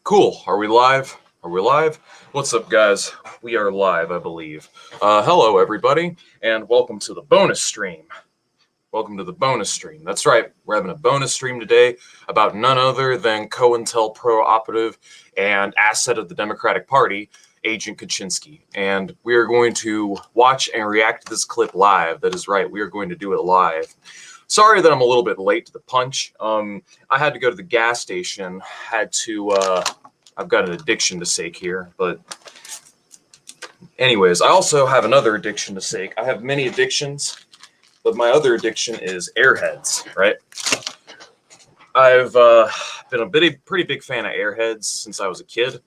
Cool. Are we live? Are we live? What's up, guys? We are live, I believe. Hello, everybody, and welcome to the bonus stream. Welcome to the bonus stream. That's right. We're having a bonus stream today about none other than COINTELPRO operative and asset of the Democratic Party, Agent Kaczynski. And we are going to watch and react to this clip live. That is right. We are going to do it live. Sorry that I'm a little bit late to the punch. I had to go to the gas station. I've got an addiction to sake here, but anyways, I also have another addiction to sake. I have many addictions, but my other addiction is Airheads, right? I've been a pretty big fan of Airheads since I was a kid.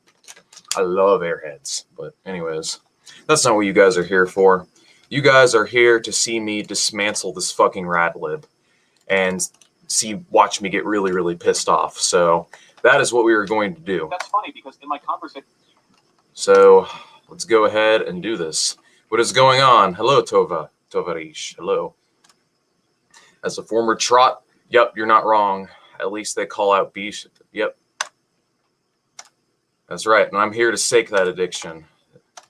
I love Airheads, but anyways, that's not what you guys are here for. You guys are here to see me dismantle this fucking rat lib and watch me get really, really pissed off. So that is what we are going to do. That's funny because in my conversation. So let's go ahead and do this. What is going on? Hello, Tovarish. Hello. As a former trot, yep, you're not wrong. At least they call out Bish. Yep. That's right. And I'm here to sake that addiction.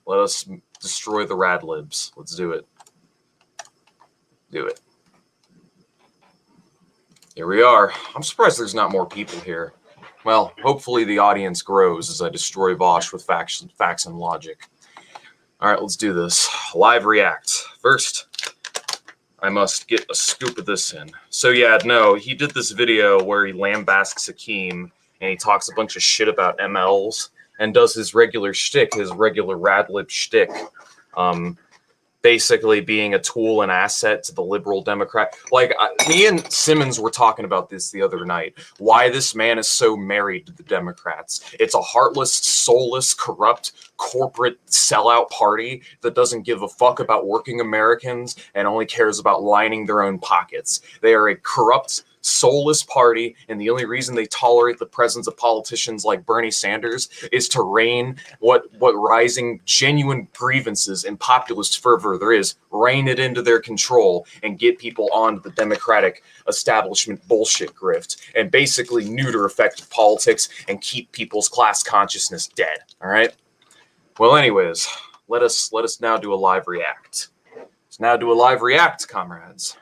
Let us destroy the rad libs. Let's do it. Do it. Here we are. I'm surprised there's not more people here. Well, hopefully the audience grows as I destroy Vaush with facts and logic. All right, let's do this. Live react. First, I must get a scoop of this in. So yeah, no, he did this video where he lambastes Hakeem and he talks a bunch of shit about MLs and does his regular shtick, his regular radlib shtick. Basically being a tool and asset to the liberal Democrat. Like, me and Simmons were talking about this the other night. Why this man is so married to the Democrats. It's a heartless, soulless, corrupt, corporate sellout party that doesn't give a fuck about working Americans and only cares about lining their own pockets. They are a corrupt, soulless party, and the only reason they tolerate the presence of politicians like Bernie Sanders is to rein what rising genuine grievances and populist fervor there is, rein it into their control and get people onto the Democratic establishment bullshit grift and basically neuter effective politics and keep people's class consciousness dead. All right. Well, anyways, let us now do a live react. Let's now do a live react, comrades.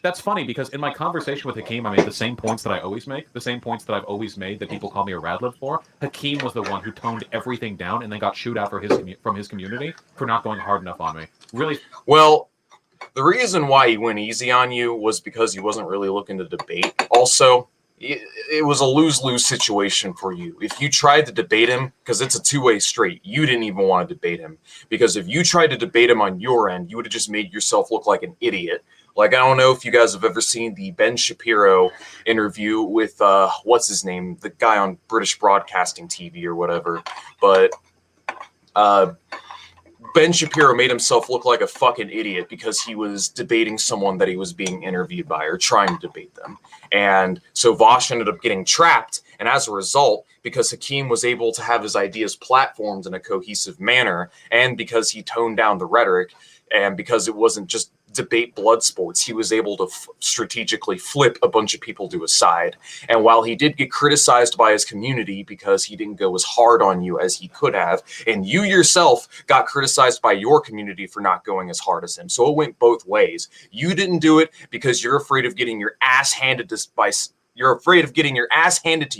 That's funny because in my conversation with Hakeem, I made the same points that I always make, the same points that I've always made that people call me a radlib for. Hakeem was the one who toned everything down and then got chewed out from his community for not going hard enough on me. Really? Well, the reason why he went easy on you was because he wasn't really looking to debate. Also, it was a lose-lose situation for you. If you tried to debate him, because it's a two-way street, you didn't even want to debate him. Because if you tried to debate him on your end, you would have just made yourself look like an idiot. Like, I don't know if you guys have ever seen the Ben Shapiro interview with, what's his name? The guy on British Broadcasting TV or whatever. But Ben Shapiro made himself look like a fucking idiot because he was debating someone that he was being interviewed by or trying to debate them. And so Vaush ended up getting trapped. And as a result, because Hakeem was able to have his ideas platformed in a cohesive manner, and because he toned down the rhetoric, and because it wasn't just debate blood sports, he was able to strategically flip a bunch of people to his side. And while he did get criticized by his community because he didn't go as hard on you as he could have, and you yourself got criticized by your community for not going as hard as him, so it went both ways. You didn't do it because you're afraid of getting your ass handed to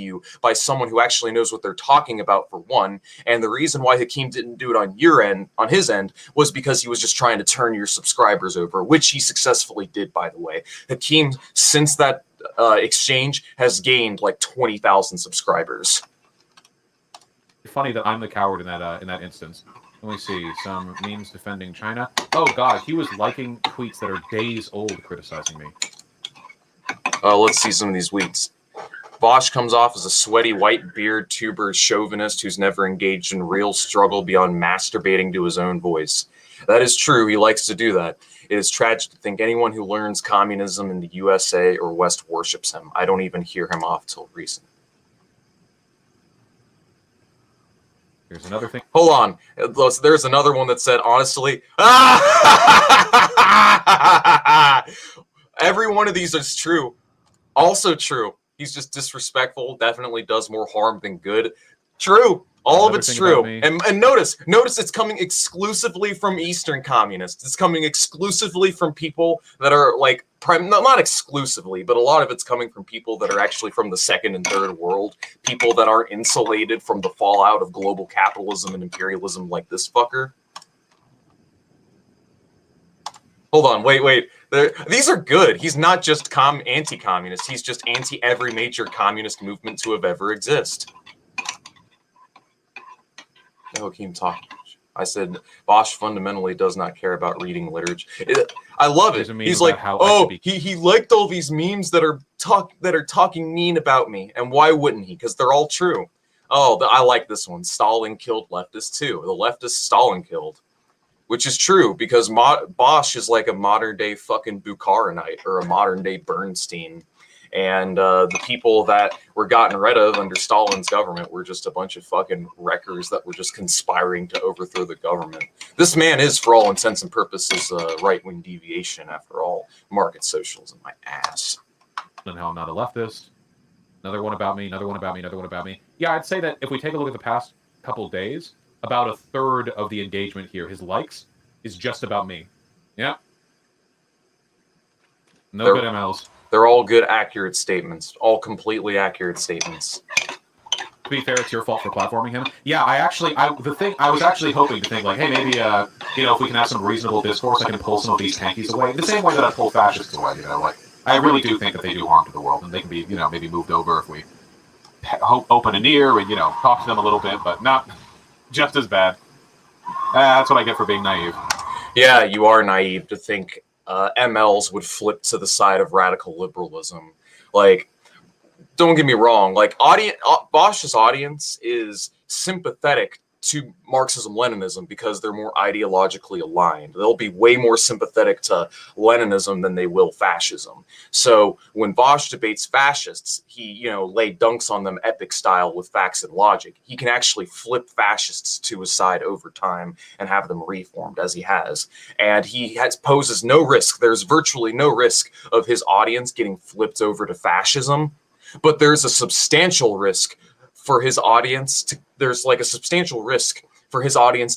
you by someone who actually knows what they're talking about, for one. And the reason why Hakeem didn't do it on his end, was because he was just trying to turn your subscribers over, which he successfully did, by the way. Hakeem, since that exchange, has gained like 20,000 subscribers. Funny that I'm the coward in that instance. Let me see. Some memes defending China. Oh God, he was liking tweets that are days old criticizing me. Let's see some of these tweets. Vaush comes off as a sweaty white beard tuber chauvinist who's never engaged in real struggle beyond masturbating to his own voice. That is true. He likes to do that. It is tragic to think anyone who learns communism in the USA or West worships him. I don't even hear him off till recent. Here's another thing. Hold on. There's another one that said, honestly, every one of these is true. Also true. He's just disrespectful, definitely does more harm than good. True. All of it's true. And notice it's coming exclusively from Eastern communists. It's coming exclusively from people that are like, not exclusively, but a lot of it's coming from people that are actually from the second and third world, people that aren't insulated from the fallout of global capitalism and imperialism like this fucker. Hold on, wait. These are good. He's not just anti-communist. He's just anti every major communist movement to have ever exist. Hakeem talking. I said Vaush fundamentally does not care about reading literature. I love it. He's like, oh, he liked all these memes that are talking mean about me, and why wouldn't he? Because they're all true. Oh, I like this one. Stalin killed leftists too. The leftist Stalin killed. Which is true, because Vaush is like a modern-day fucking Bukharinite or a modern-day Bernstein. And the people that were gotten rid of under Stalin's government were just a bunch of fucking wreckers that were just conspiring to overthrow the government. This man is, for all intents and purposes, a right-wing deviation, after all. Market socialism, my ass. And how I'm not a leftist. Another one about me, another one about me, another one about me. Yeah, I'd say that if we take a look at the past couple of days, about a third of the engagement here, his likes, is just about me. Yeah. No good MLs. They're all good, accurate statements. All completely accurate statements. To be fair, it's your fault for platforming him. Yeah, I was actually hoping to think like, hey, maybe, if we can have some reasonable discourse, I can pull some of these tankies away. The same way that I pull fascists away, like, I really do think that they do harm to the world, and they can be, maybe moved over if we open an ear and, talk to them a little bit, but not just as bad. That's what I get for being naive. Yeah, you are naive to think MLs would flip to the side of radical liberalism. Like, don't get me wrong. Like, Vaush's audience is sympathetic to Marxism-Leninism because they're more ideologically aligned. They'll be way more sympathetic to Leninism than they will fascism. So when Vaush debates fascists, he, lay dunks on them epic style with facts and logic. He can actually flip fascists to his side over time and have them reformed, as he has. And he poses no risk. There's virtually no risk of his audience getting flipped over to fascism, but there's a substantial risk for his audience to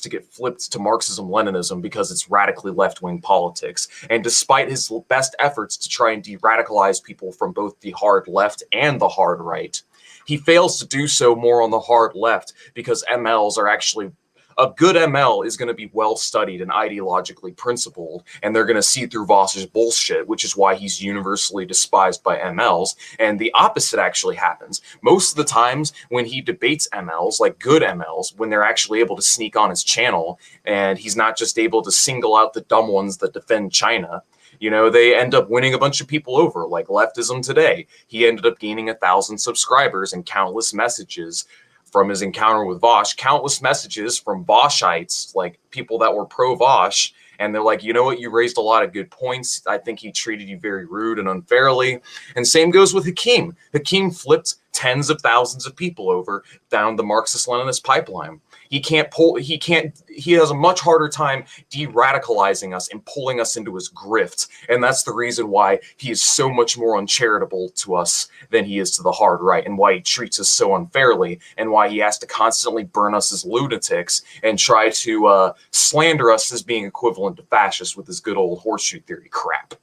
get flipped to Marxism-Leninism because it's radically left-wing politics. And despite his best efforts to try and de-radicalize people from both the hard left and the hard right, he fails to do so more on the hard left because MLs are actually... A good ML is going to be well-studied and ideologically principled, and they're going to see through Vaush's bullshit, which is why he's universally despised by MLs. And the opposite actually happens. Most of the times when he debates MLs, like good MLs, when they're actually able to sneak on his channel, and he's not just able to single out the dumb ones that defend China, they end up winning a bunch of people over, like Leftism Today. He ended up gaining 1,000 subscribers and countless messages from his encounter with Vaush, countless messages from Vaushites, like people that were pro-Vaush, and they're like, you know what, you raised a lot of good points. I think he treated you very rude and unfairly. And same goes with Hakeem. Hakeem flipped tens of thousands of people over down the Marxist-Leninist pipeline. He has a much harder time de-radicalizing us and pulling us into his grift. And that's the reason why he is so much more uncharitable to us than he is to the hard right, and why he treats us so unfairly, and why he has to constantly burn us as lunatics and try to slander us as being equivalent to fascists with his good old horseshoe theory crap.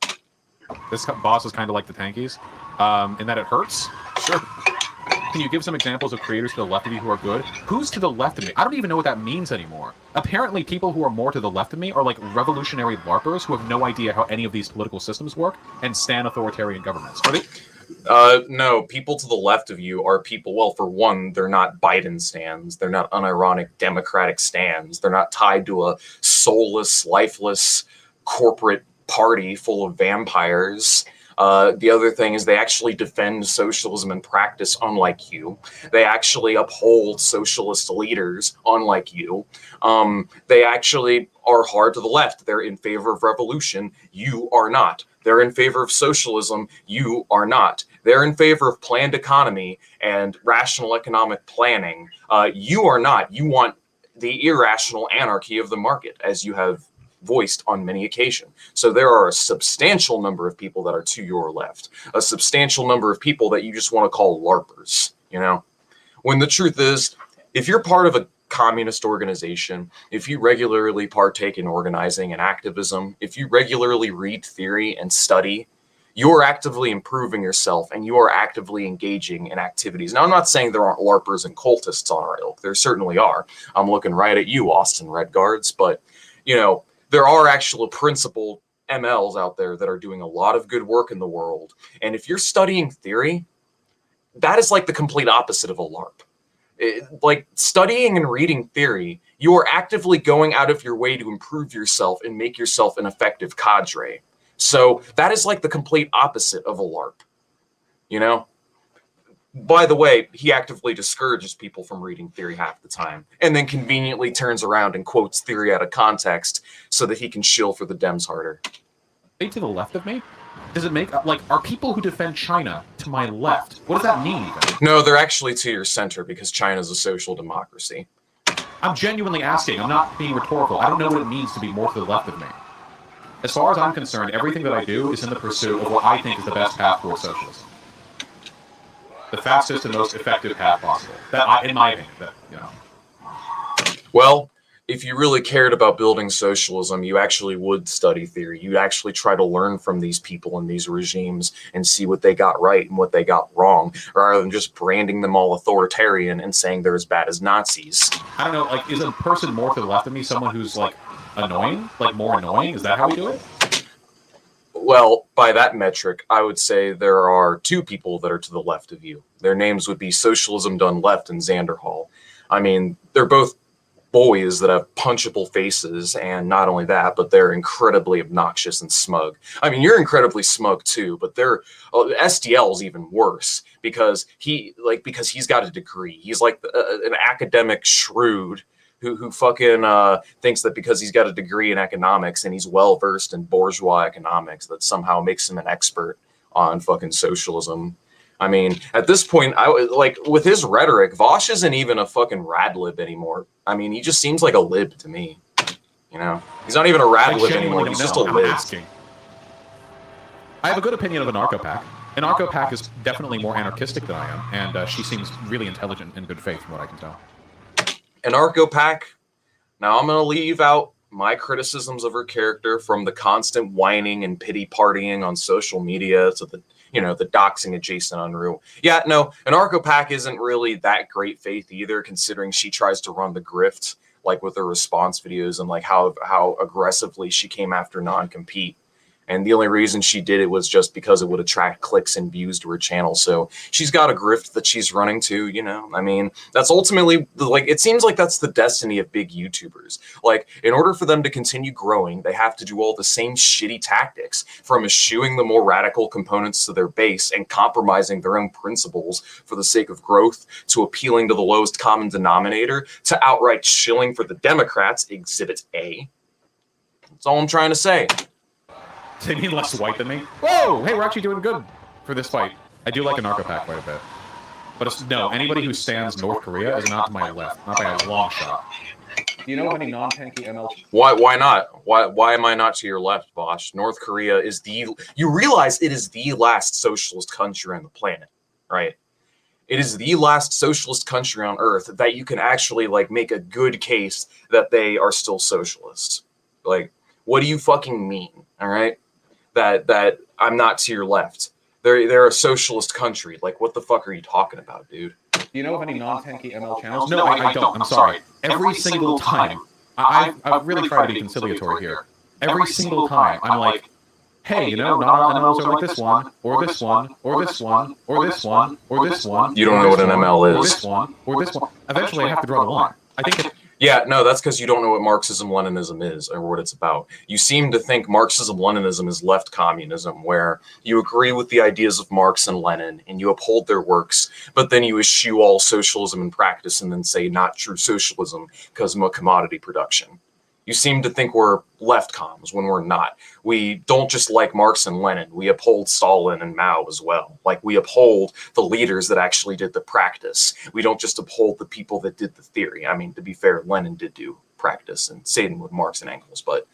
This boss is kind of like the tankies, in that it hurts. Sure. Can you give some examples of creators to the left of you who are good? Who's to the left of me? I don't even know what that means anymore. Apparently, people who are more to the left of me are like revolutionary LARPers who have no idea how any of these political systems work and stand authoritarian governments. Are they? No, people to the left of you are people, well, for one, they're not Biden stands. They're not unironic Democratic stands. They're not tied to a soulless, lifeless corporate party full of vampires. The other thing is they actually defend socialism in practice, unlike you. They actually uphold socialist leaders, unlike you. They actually are hard to the left. They're in favor of revolution. You are not. They're in favor of socialism. You are not. They're in favor of planned economy and rational economic planning. You are not. You want the irrational anarchy of the market, as you have voiced on many occasions. So there are a substantial number of people that are to your left, a substantial number of people that you just want to call LARPers, you know? When the truth is, if you're part of a communist organization, if you regularly partake in organizing and activism, if you regularly read theory and study, you're actively improving yourself and you are actively engaging in activities. Now, I'm not saying there aren't LARPers and cultists on our ilk. There certainly are. I'm looking right at you, Austin Redguards. But, you know, there are actual principled MLs out there that are doing a lot of good work in the world. And if you're studying theory, that is like the complete opposite of a LARP. Like studying and reading theory, you are actively going out of your way to improve yourself and make yourself an effective cadre. So that is like the complete opposite of a LARP, you know? By the way, he actively discourages people from reading theory half the time, and then conveniently turns around and quotes theory out of context so that he can shill for the Dems harder. To the left of me? Does it make, like, are people who defend China to my left? What does that mean even? No, they're actually to your center because China's a social democracy. I'm genuinely asking. I'm not being rhetorical. I don't know what it means to be more to the left of me. As far as I'm concerned, everything that I do is in the pursuit of what I think is the best path towards socialism. The fastest and most effective path possible. In my opinion, you know. Well, if you really cared about building socialism, you actually would study theory. You'd actually try to learn from these people and these regimes and see what they got right and what they got wrong, rather than just branding them all authoritarian and saying they're as bad as Nazis. I don't know, like, is a person more to the left of me someone who's, like, annoying? Like, more annoying? Is that how we do it? Well, by that metric, I would say there are two people that are to the left of you. Their names would be Socialism Done Left and Xanderhall. I mean, they're both boys that have punchable faces, and not only that, but they're incredibly obnoxious and smug. I mean, you're incredibly smug too, but SDL is even worse because he's got a degree. He's like an academic shrew who fucking thinks that because he's got a degree in economics and he's well versed in bourgeois economics, that somehow makes him an expert on fucking socialism. I mean, at this point, with his rhetoric, Vaush isn't even a fucking rad lib anymore. I mean, he just seems like a lib to me. You know, he's not even a rad lib anymore. He's just a lib. I have a good opinion of Anarcho-Pack. Anarcho-Pack is definitely more anarchistic than I am, and she seems really intelligent and good faith from what I can tell. Anarcho-Pack. Now I'm gonna leave out my criticisms of her character, from the constant whining and pity partying on social media to the doxing of Jason Unruh. Yeah, no, Anarcho-Pack isn't really that great faith either, considering she tries to run the grift, like with her response videos and like how aggressively she came after non-compete. And the only reason she did it was just because it would attract clicks and views to her channel. So she's got a grift that she's running to, you know. I mean, that's ultimately, it seems like that's the destiny of big YouTubers. Like, in order for them to continue growing, they have to do all the same shitty tactics, from eschewing the more radical components to their base and compromising their own principles for the sake of growth, to appealing to the lowest common denominator, to outright shilling for the Democrats, Exhibit A. That's all I'm trying to say. They mean less white than me? Whoa! Hey, we're actually doing good for this fight. I do like Anarcho-Pack quite a bit. But no, anybody who stands North Korea is not to my left, not by a long shot. Do you know any non-tanky ML? Why not? Why am I not to your left, Vaush? North Korea is you realize it is the last socialist country on the planet, right? It is the last socialist country on Earth that you can actually make a good case that they are still socialist. Like, what do you fucking mean? All right? That I'm not to your left. They're a socialist country. Like, what the fuck are you talking about, dude? Do you know of any non-tanky ML channels? No, I don't. I'm sorry. Every single time, I've really tried to be conciliatory here. Every single time, I'm like, hey, not all MLs are like this one, or this one, or this one, or this one, or this one. You don't know what an ML is. Or this one, or this one. Eventually, I have to draw the line. I think Yeah, no, that's because you don't know what Marxism-Leninism is or what it's about. You seem to think Marxism-Leninism is left communism, where you agree with the ideas of Marx and Lenin and you uphold their works, but then you eschew all socialism in practice and then say not true socialism because of commodity production. You seem to think we're left comms when we're not. We don't just like Marx and Lenin. We uphold Stalin and Mao as well. Like, we uphold the leaders that actually did the practice. We don't just uphold the people that did the theory. I mean, to be fair, Lenin did do practice, and same with Marx and Engels. But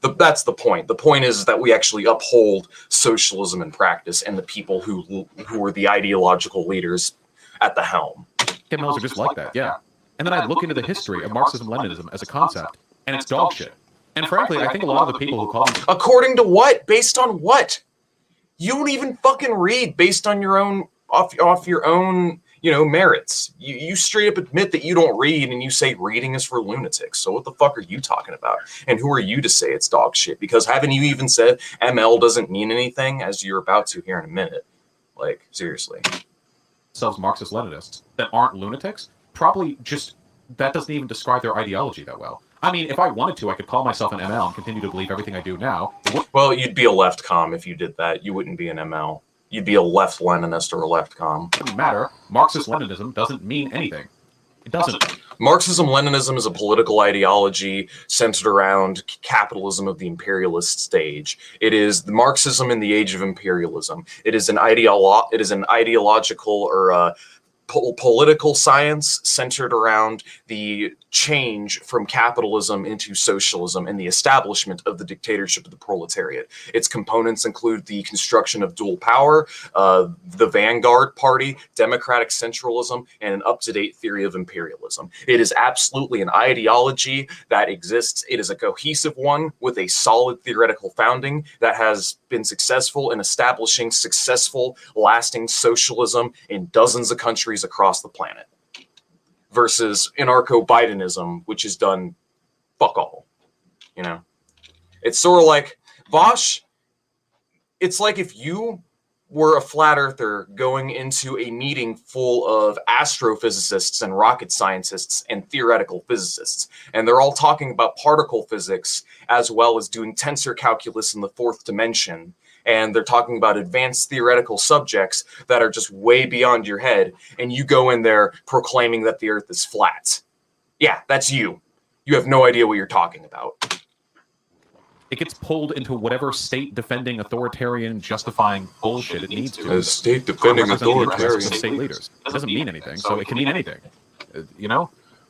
That's the point. The point is that we actually uphold socialism in practice, and the people who are the ideological leaders at the helm. MLs are just like that, yeah. And then I look into the history of Marxism-Leninism as a concept, and it's dog shit. And frankly, I think a lot of the people who call them... According to what? Based on what? You don't even fucking read based on your own, off your own, merits. You straight up admit that you don't read, and you say reading is for lunatics. So what the fuck are you talking about? And who are you to say it's dog shit? Because haven't you even said ML doesn't mean anything, as you're about to here in a minute? Like, seriously. Themselves Marxist-Leninists that aren't lunatics, probably just, that doesn't even describe their ideology that well. I mean, if I wanted to, I could call myself an ML and continue to believe everything I do now. Well, you'd be a left com if you did that. You wouldn't be an ML. You'd be a left Leninist or a left com. It doesn't matter. Marxist-Leninism doesn't mean anything. It doesn't. Marxism-Leninism is a political ideology centered around capitalism of the imperialist stage. It is the Marxism in the age of imperialism. It is an ideological or political science centered around the change from capitalism into socialism and the establishment of the dictatorship of the proletariat. Its components include the construction of dual power, the vanguard party, democratic centralism, and an up-to-date theory of imperialism. It is absolutely an ideology that exists. It is a cohesive one with a solid theoretical founding that has been successful in establishing successful, lasting socialism in dozens of countries across the planet, versus anarcho-Bidenism, which is done fuck all. It's sort of like Vaush. It's like if you were a flat earther going into a meeting full of astrophysicists and rocket scientists and theoretical physicists, and they're all talking about particle physics as well as doing tensor calculus in the fourth dimension. And they're talking about advanced theoretical subjects that are just way beyond your head, and you go in there proclaiming that the earth is flat. Yeah, that's you. You have no idea what you're talking about. It gets pulled into whatever state-defending, authoritarian, justifying bullshit it needs to. A state-defending authoritarian. State leaders. It doesn't mean anything, so it can mean anything.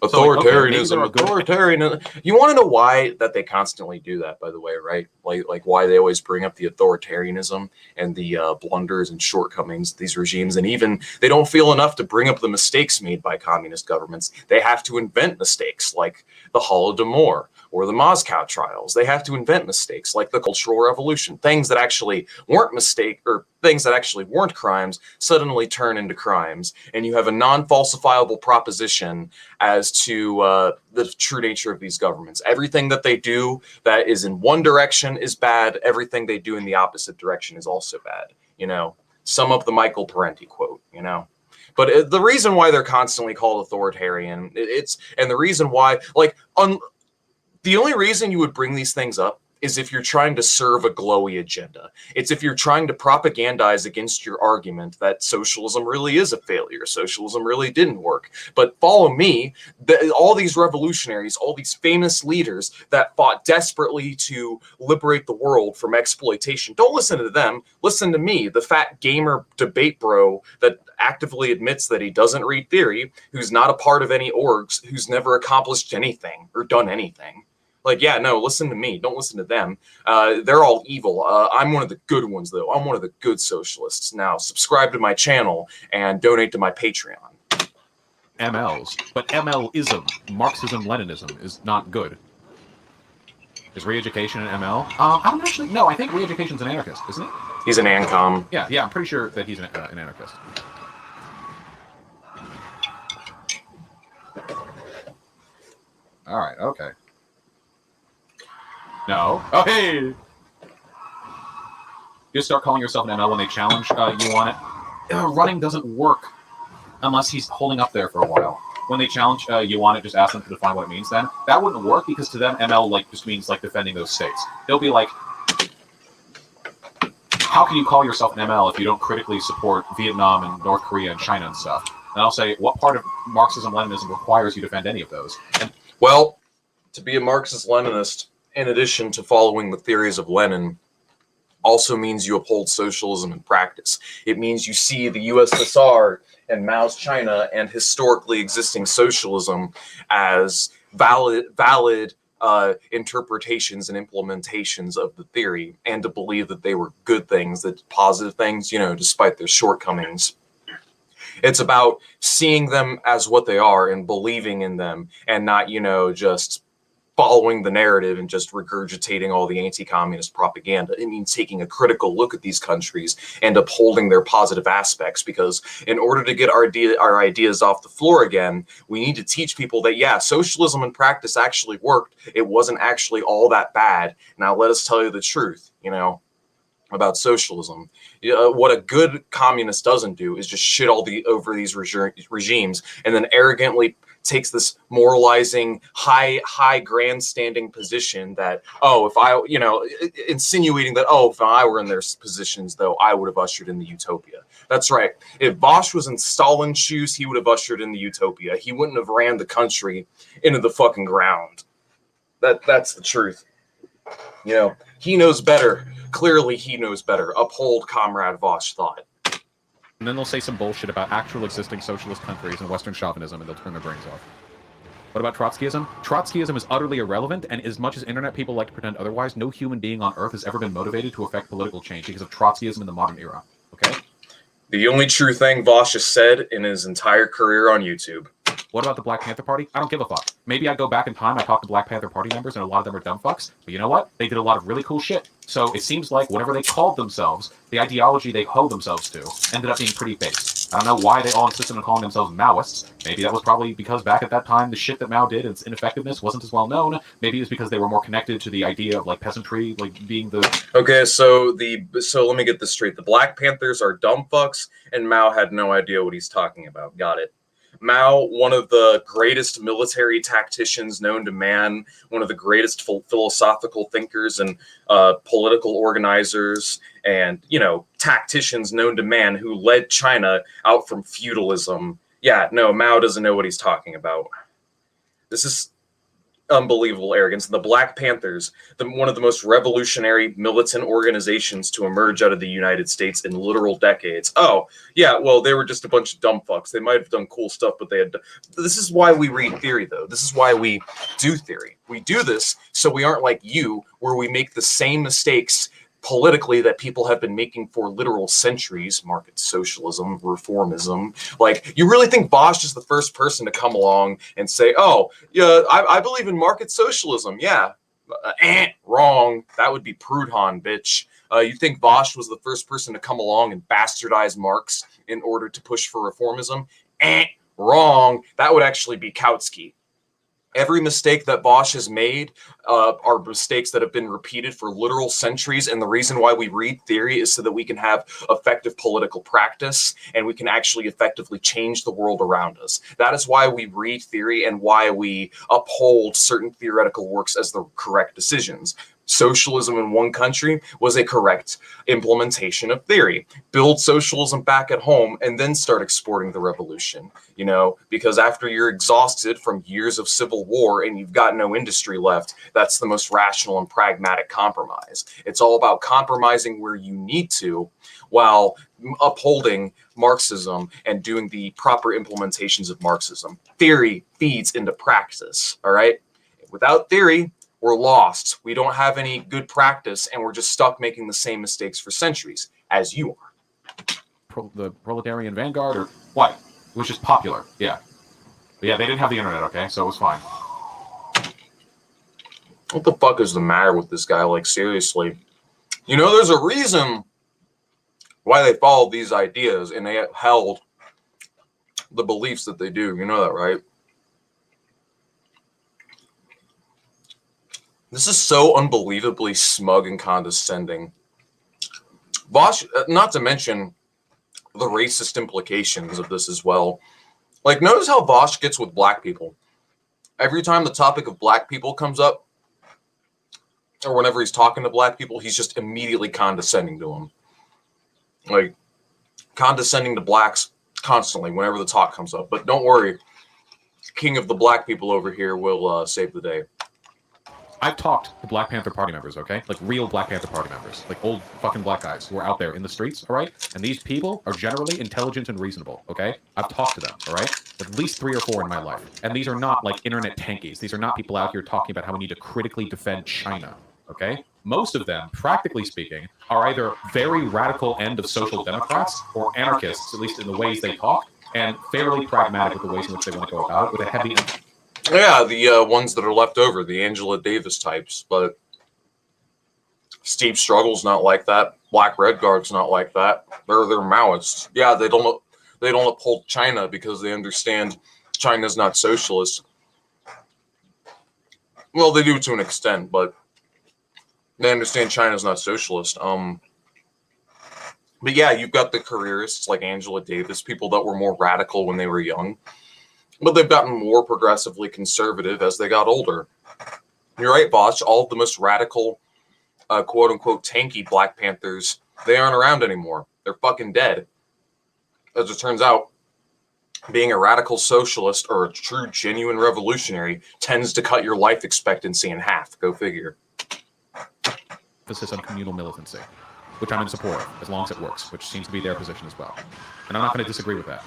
Authoritarianism, authoritarian. You want to know why that they constantly do that, by the way, right? Like why they always bring up the authoritarianism and the blunders and shortcomings of these regimes, and even they don't feel enough to bring up the mistakes made by communist governments. They have to invent mistakes like the Holodomor or the Moscow trials. They have to invent mistakes like the Cultural Revolution. Things that actually weren't things that actually weren't crimes suddenly turn into crimes, and you have a non-falsifiable proposition as to the true nature of these governments. Everything that they do that is in one direction is bad. Everything they do in the opposite direction is also bad. Sum up the Michael Parenti quote. But the reason why they're constantly called authoritarian, and the reason why, the only reason you would bring these things up is if you're trying to serve a glowy agenda. It's if you're trying to propagandize against your argument that socialism really is a failure, socialism really didn't work. But follow me, all these revolutionaries, all these famous leaders that fought desperately to liberate the world from exploitation, don't listen to them, listen to me, the fat gamer debate bro that actively admits that he doesn't read theory, who's not a part of any orgs, who's never accomplished anything or done anything. Listen to me. Don't listen to them. They're all evil. I'm one of the good ones, though. I'm one of the good socialists. Now, subscribe to my channel and donate to my Patreon. MLs. But MLism, Marxism-Leninism, is not good. Is re-education an ML? I don't actually... No, I think re-education's an anarchist, isn't it? He's an ANCOM. Yeah, I'm pretty sure that he's an anarchist. All right, okay. No. Oh, hey! You just start calling yourself an ML when they challenge you on it. Running doesn't work unless he's holding up there for a while. When they challenge you on it, just ask them to define what it means then. That wouldn't work because to them, ML just means defending those states. They'll be like, how can you call yourself an ML if you don't critically support Vietnam and North Korea and China and stuff? And I'll say, what part of Marxism-Leninism requires you to defend any of those? Well, to be a Marxist-Leninist, in addition to following the theories of Lenin, also means you uphold socialism in practice. It means you see the USSR and Mao's China and historically existing socialism as valid interpretations and implementations of the theory, and to believe that they were good things, that positive things, you know, despite their shortcomings. It's about seeing them as what they are and believing in them, and not, you know, just following the narrative and just regurgitating all the anti-communist propaganda. It means taking a critical look at these countries and upholding their positive aspects, because in order to get our ideas off the floor again, we need to teach people that, yeah, socialism in practice actually worked. It wasn't actually all that bad. Now let us tell you the truth, you know, about socialism. What a good communist doesn't do is just shit over these regimes and then arrogantly takes this moralizing, high grandstanding position that, oh, if I, you know, insinuating that, oh, if I were in their positions, though, I would have ushered in the utopia. That's right. If Vaush was in Stalin's shoes, he would have ushered in the utopia. He wouldn't have ran the country into the fucking ground. That's the truth. You know, he knows better. Clearly, he knows better. Uphold Comrade Vaush thought. And then they'll say some bullshit about actual existing socialist countries and Western chauvinism, and they'll turn their brains off. What about Trotskyism? Trotskyism is utterly irrelevant, and as much as internet people like to pretend otherwise, no human being on Earth has ever been motivated to affect political change because of Trotskyism in the modern era. Okay? The only true thing Vaush has said in his entire career on YouTube. What about the Black Panther Party? I don't give a fuck. Maybe I go back in time, I talk to Black Panther Party members, and a lot of them are dumb fucks. But you know what? They did a lot of really cool shit. So it seems like whatever they called themselves, the ideology they held themselves to, ended up being pretty fake. I don't know why they all insisted on calling themselves Maoists. Maybe that was probably because back at that time, the shit that Mao did, its ineffectiveness, wasn't as well known. Maybe it was because they were more connected to the idea of, like, peasantry, like, being the... Okay, so let me get this straight. The Black Panthers are dumb fucks, and Mao had no idea what he's talking about. Got it. Mao, one of the greatest military tacticians known to man, one of the greatest philosophical thinkers and political organizers and, you know, tacticians known to man, who led China out from feudalism. Yeah, no, Mao doesn't know what he's talking about. This is unbelievable arrogance. The Black Panthers, one of the most revolutionary militant organizations to emerge out of the United States in literal decades. Oh, yeah, well, they were just a bunch of dumb fucks. They might have done cool stuff, but they had... This is why we read theory, though. This is why we do theory. We do this so we aren't like you, where we make the same mistakes politically that people have been making for literal centuries. Market socialism, reformism. Like, you really think Vaush is the first person to come along and say, oh, yeah, I believe in market socialism. Yeah. Wrong. That would be Proudhon, bitch. You think Vaush was the first person to come along and bastardize Marx in order to push for reformism? Wrong. That would actually be Kautsky. Every mistake that Vaush has made are mistakes that have been repeated for literal centuries, and the reason why we read theory is so that we can have effective political practice and we can actually effectively change the world around us. That is why we read theory and why we uphold certain theoretical works as the correct decisions. Socialism in one country was a correct implementation of theory. Build socialism back at home and then start exporting the revolution, you know, because after you're exhausted from years of civil war and you've got no industry left, that's the most rational and pragmatic compromise. It's all about compromising where you need to while upholding Marxism and doing the proper implementations of Marxism. Theory feeds into practice, all right? Without theory, we're lost. We don't have any good practice, and we're just stuck making the same mistakes for centuries, as you are. The proletarian vanguard, or what? It was just popular, yeah. But yeah, they didn't have the internet, okay? So it was fine. What the fuck is the matter with this guy? Like, seriously. You know, there's a reason why they followed these ideas, and they held the beliefs that they do. You know that, right? This is so unbelievably smug and condescending. Vaush, not to mention the racist implications of this as well. Like, notice how Vaush gets with black people. Every time the topic of black people comes up, or whenever he's talking to black people, he's just immediately condescending to them. Like, condescending to blacks constantly whenever the talk comes up. But don't worry, king of the black people over here will save the day. I've talked to Black Panther Party members, okay? Like real Black Panther Party members. Like old fucking black guys who are out there in the streets, all right? And these people are generally intelligent and reasonable, okay? I've talked to them, all right? At least 3 or 4 in my life. And these are not like internet tankies. These are not people out here talking about how we need to critically defend China, okay? Most of them, practically speaking, are either very radical end of social democrats or anarchists, at least in the ways they talk, and fairly pragmatic with the ways in which they want to go about it, with a heavy emphasis. Yeah, the ones that are left over, the Angela Davis types, but Steve Struggle's not like that. Black Red Guard's not like that. They're Maoists. Yeah, they don't uphold China because they understand China's not socialist. Well, they do to an extent, but they understand China's not socialist. But yeah, you've got the careerists like Angela Davis, people that were more radical when they were young. But they've gotten more progressively conservative as they got older. You're right, Vaush. All of the most radical, quote-unquote, tanky Black Panthers, they aren't around anymore. They're fucking dead. As it turns out, being a radical socialist or a true, genuine revolutionary tends to cut your life expectancy in half. Go figure. Emphasis on communal militancy, which I'm in support of, as long as it works, which seems to be their position as well. And I'm not going to disagree with that.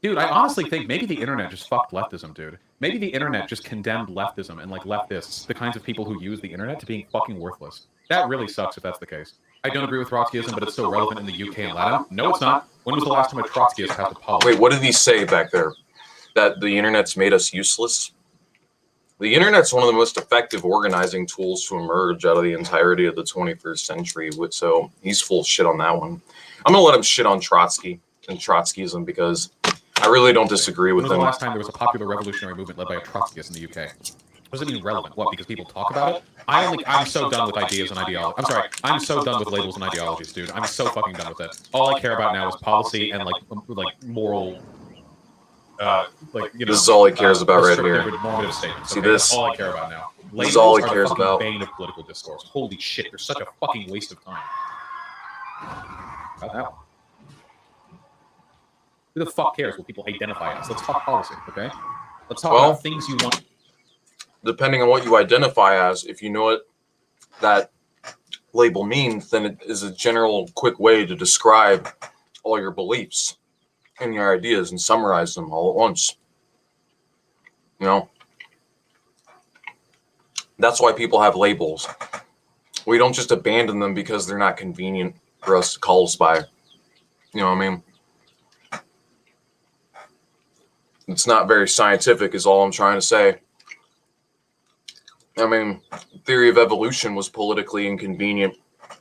Dude, I honestly think maybe the internet just fucked leftism, dude. Maybe the internet just condemned leftism and like leftists, the kinds of people who use the internet, to being fucking worthless. That really sucks if that's the case. I don't agree with Trotskyism, but it's still relevant in the UK and Latin. No, it's not. When was the last time a Trotskyist passed a policy? Wait, what did he say back there? That the internet's made us useless? The internet's one of the most effective organizing tools to emerge out of the entirety of the 21st century. So he's full of shit on that one. I'm going to let him shit on Trotsky and Trotskyism because I really don't disagree with them. them. When was the last time there was a popular revolutionary movement led by a Trotskyist in the UK? Was it even relevant? What, because people talk about it? I'm so done with ideas and ideology. I'm sorry, I'm so done with labels and ideologies, dude. I'm so fucking done with it. All I care about now is policy and like moral, this is all he cares about right here. Normative statements. See okay? this? That's all I care about now. Labels this is all he are cares the about. Bane of political discourse. Holy shit, they're such a fucking waste of time. About that one. Who the fuck cares what people identify as? Let's talk policy, okay? Let's talk about things you want. Depending on what you identify as, if you know what that label means, then it is a general, quick way to describe all your beliefs and your ideas and summarize them all at once. You know? That's why people have labels. We don't just abandon them because they're not convenient for us to call us by. You know what I mean? It's not very scientific is all I'm trying to say. I mean, theory of evolution was politically inconvenient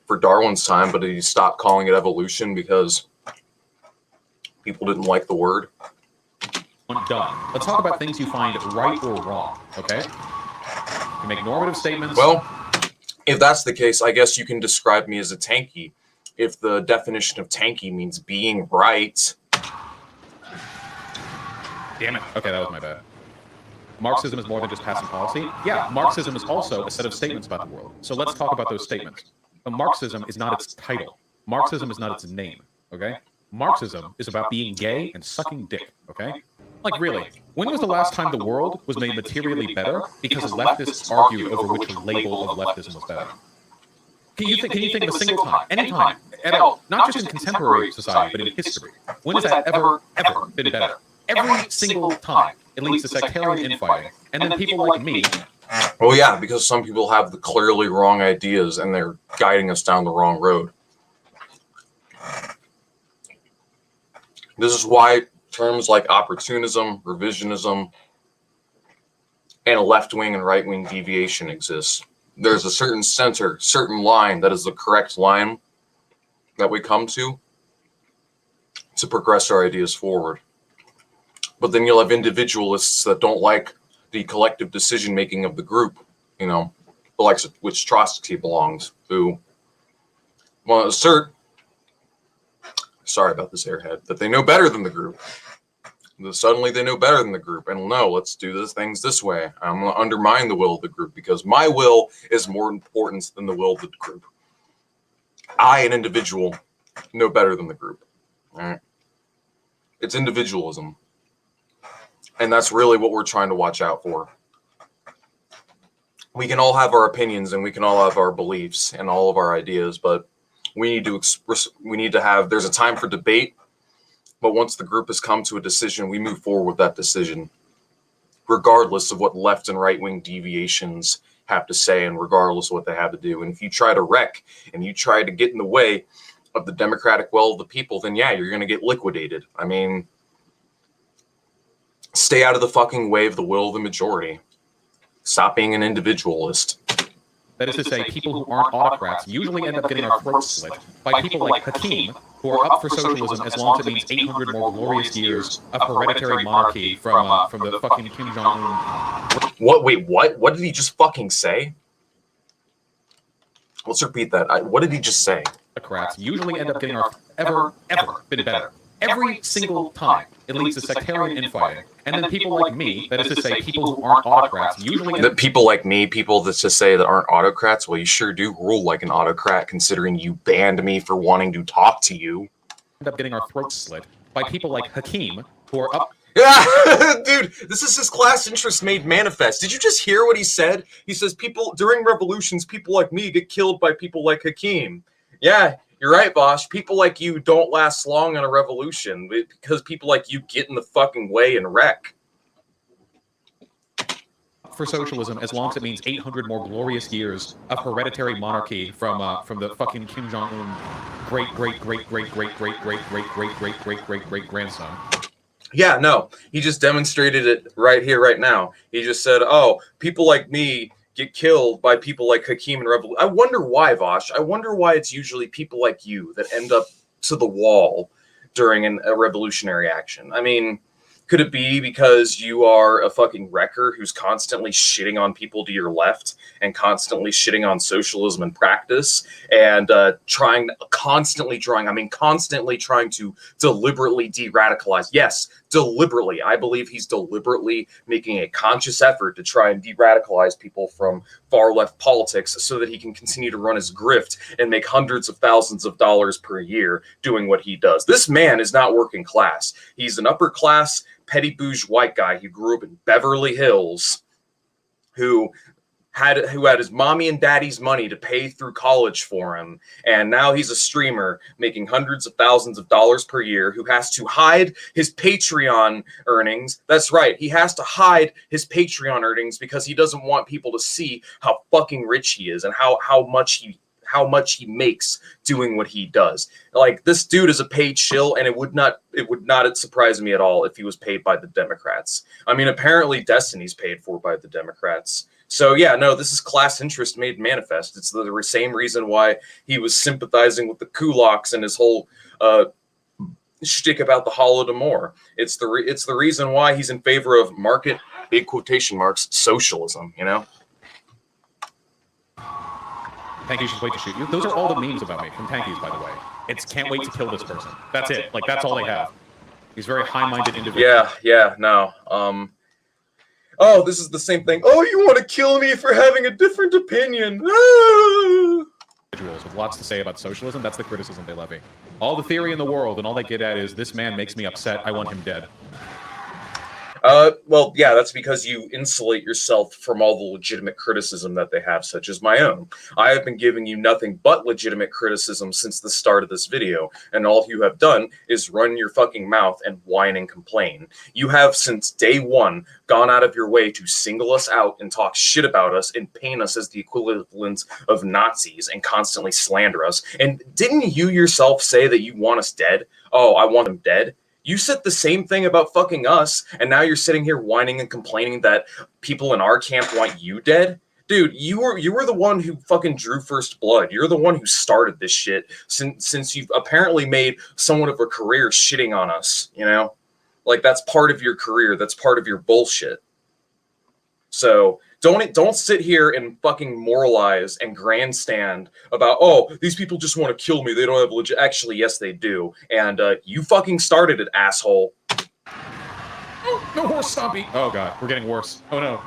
for Darwin's time, but he stopped calling it evolution because people didn't like the word. Done. Let's talk about things you find right or wrong, okay? You make normative statements. Well, if that's the case, I guess you can describe me as a tanky. If the definition of tanky means being right. Damn it. Okay, that was my bad. Marxism is more than just passing policy. Yeah, Marxism is also a set of statements about the world. So let's talk about those statements. But Marxism is not its title. Marxism is not its name, okay? Marxism is about being gay and sucking dick, okay? Like, really, when was the last time the world was made materially better because leftists argued over which label of leftism was better? Can you think of a single time, any time, at all, not just in contemporary society, but in history? When has that ever been better? Every single time. It leads to sectarian infighting. And then people like me. Well, yeah, because some people have the clearly wrong ideas and they're guiding us down the wrong road. This is why terms like opportunism, revisionism, and left-wing and right-wing deviation exists. There's a certain center, certain line that is the correct line that we come to progress our ideas forward. But then you'll have individualists that don't like the collective decision-making of the group, you know, the likes of which Trotsky belongs, who want to assert, sorry about this airhead, that they know better than the group. Suddenly they know better than the group, and no, let's do these things this way. I'm going to undermine the will of the group because my will is more important than the will of the group. I, an individual, know better than the group. All right? It's individualism. And that's really what we're trying to watch out for. we can all have our opinions and we can all have our beliefs and all of our ideas, but we need to there's a time for debate, but once the group has come to a decision, we move forward with that decision, regardless of what left and right wing deviations have to say and regardless of what they have to do. And if you try to wreck and you try to get in the way of the democratic will of the people, then yeah, you're going to get liquidated. I mean, stay out of the fucking way of the will of the majority. Stop being an individualist. That is to say, people who aren't autocrats usually end up getting our throats slit by people like Hakim, who are up for socialism as long as it means 800 more glorious years of hereditary monarchy from the fucking Kim Jong-un. What? Wait, what? What did he just fucking say? Let's repeat that. What did he just say? Autocrats usually end up getting our ever been better. Every single time, it leads to sectarian infighting. And then people like me, that is to say, people who aren't autocrats, usually... The people like me, people that just say that aren't autocrats, well, you sure do rule like an autocrat, considering you banned me for wanting to talk to you. End up getting our throats slit by people like Hakim, who are up... Yeah, dude, this is his class interest made manifest. Did you just hear what he said? He says, during revolutions, people like me get killed by people like Hakim. Yeah. You're right, Vaush. People like you don't last long in a revolution because people like you get in the fucking way and wreck. For socialism, as long as it means 800 more glorious years of hereditary monarchy from the fucking Kim Jong-un great grandson. Yeah, no, he just demonstrated it right here, right now. He just said, "Oh, people like me get killed by people like Hakim and Revolution." I wonder why, Vaush. I wonder why it's usually people like you that end up to the wall during a revolutionary action. I mean, could it be because you are a fucking wrecker who's constantly shitting on people to your left and constantly shitting on socialism in practice and constantly trying to deliberately de-radicalize? Yes, deliberately. I believe he's deliberately making a conscious effort to try and de-radicalize people from far left politics so that he can continue to run his grift and make hundreds of thousands of dollars per year doing what he does. This man is not working class. He's an upper class petty bourgeois white guy who grew up in Beverly Hills, who had his mommy and daddy's money to pay through college for him, and now he's a streamer making hundreds of thousands of dollars per year, who has to hide his Patreon earnings. That's right, he has to hide his Patreon earnings because he doesn't want people to see how fucking rich he is and how much he makes doing what he does. Like, this dude is a paid shill, and it would not surprise me at all if he was paid by the Democrats. I mean, apparently Destiny's paid for by the Democrats. So yeah, no, this is class interest made manifest. It's the same reason why he was sympathizing with the kulaks and his whole shtick about the Holodomor. It's the reason why he's in favor of market, big quotation marks, socialism, you know? Tanky should wait to shoot you. Those are all the memes about me from Tankies, by the way. It's can't wait to kill this person. That's it. Like, that's all they have. He's very high-minded individual. Yeah, no. Oh, this is the same thing. Oh, you want to kill me for having a different opinion. Individuals with lots to say about socialism, that's the criticism they levy. All the theory in the world, and all they get at is, this man makes me upset, I want him dead. Well, yeah, that's because you insulate yourself from all the legitimate criticism that they have, such as my own. I have been giving you nothing but legitimate criticism since the start of this video, and all you have done is run your fucking mouth and whine and complain. You have, since day one, gone out of your way to single us out and talk shit about us and paint us as the equivalent of Nazis and constantly slander us. And didn't you yourself say that you want us dead? Oh, I want them dead? You said the same thing about fucking us, and now you're sitting here whining and complaining that people in our camp want you dead? Dude, you were the one who fucking drew first blood. You're the one who started this shit since you've apparently made somewhat of a career shitting on us, you know? Like, that's part of your career. That's part of your bullshit. So don't sit here and fucking moralize and grandstand about, oh, these people just want to kill me. They don't have legit. Actually, yes, they do. And you fucking started it, asshole. Oh, no horse stompy. Oh god, we're getting worse. Oh no.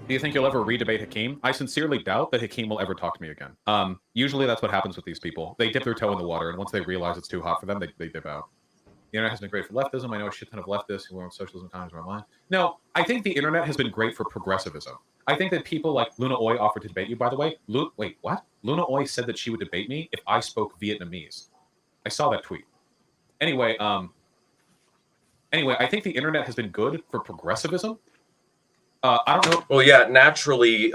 Do you think you'll ever re-debate Hakim? I sincerely doubt that Hakim will ever talk to me again. Usually that's what happens with these people. They dip their toe in the water, and once they realize it's too hot for them, they dip out. The internet has been great for leftism. I know a shit ton of leftists who are on socialism, communism online. No, I think the internet has been great for progressivism. I think that people like Luna Oi offered to debate you, by the way. Wait, what? Luna Oi said that she would debate me if I spoke Vietnamese. I saw that tweet. Anyway, I think the internet has been good for progressivism. I don't know. Well, yeah, naturally,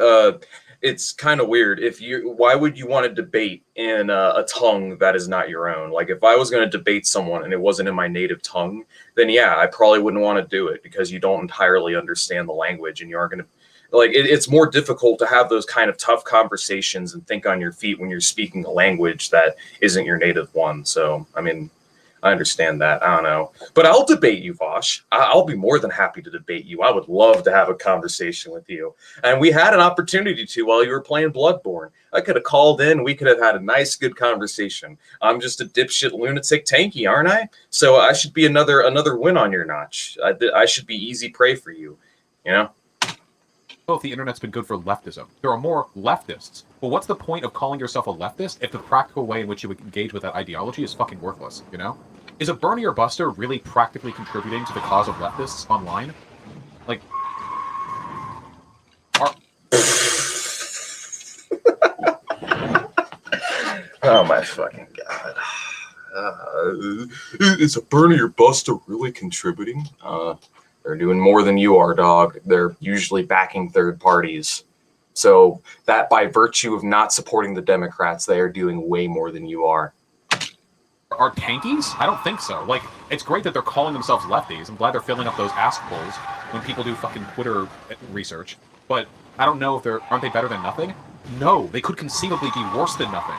it's kind of weird. Why would you want to debate in a tongue that is not your own? Like, if I was going to debate someone and it wasn't in my native tongue, then yeah, I probably wouldn't want to do it because you don't entirely understand the language and you aren't going to, like, it's more difficult to have those kind of tough conversations and think on your feet when you're speaking a language that isn't your native one. So, I mean, I understand that. I don't know. But I'll debate you, Vaush. I'll be more than happy to debate you. I would love to have a conversation with you. And we had an opportunity to while you were playing Bloodborne. I could have called in. We could have had a nice, good conversation. I'm just a dipshit lunatic tanky, aren't I? So I should be another win on your notch. I should be easy prey for you, you know? If the internet's been good for leftism. There are more leftists. Well, what's the point of calling yourself a leftist if the practical way in which you engage with that ideology is fucking worthless, you know? Is a Bernie or Buster really practically contributing to the cause of leftists online? Like, oh my fucking god. Is a Bernie or Buster really contributing? They're doing more than you are, dog. They're usually backing third parties. So that by virtue of not supporting the Democrats, they are doing way more than you are. Are tankies? I don't think so. Like, it's great that they're calling themselves lefties. I'm glad they're filling up those ask polls when people do fucking Twitter research. But I don't know if aren't they better than nothing? No, they could conceivably be worse than nothing.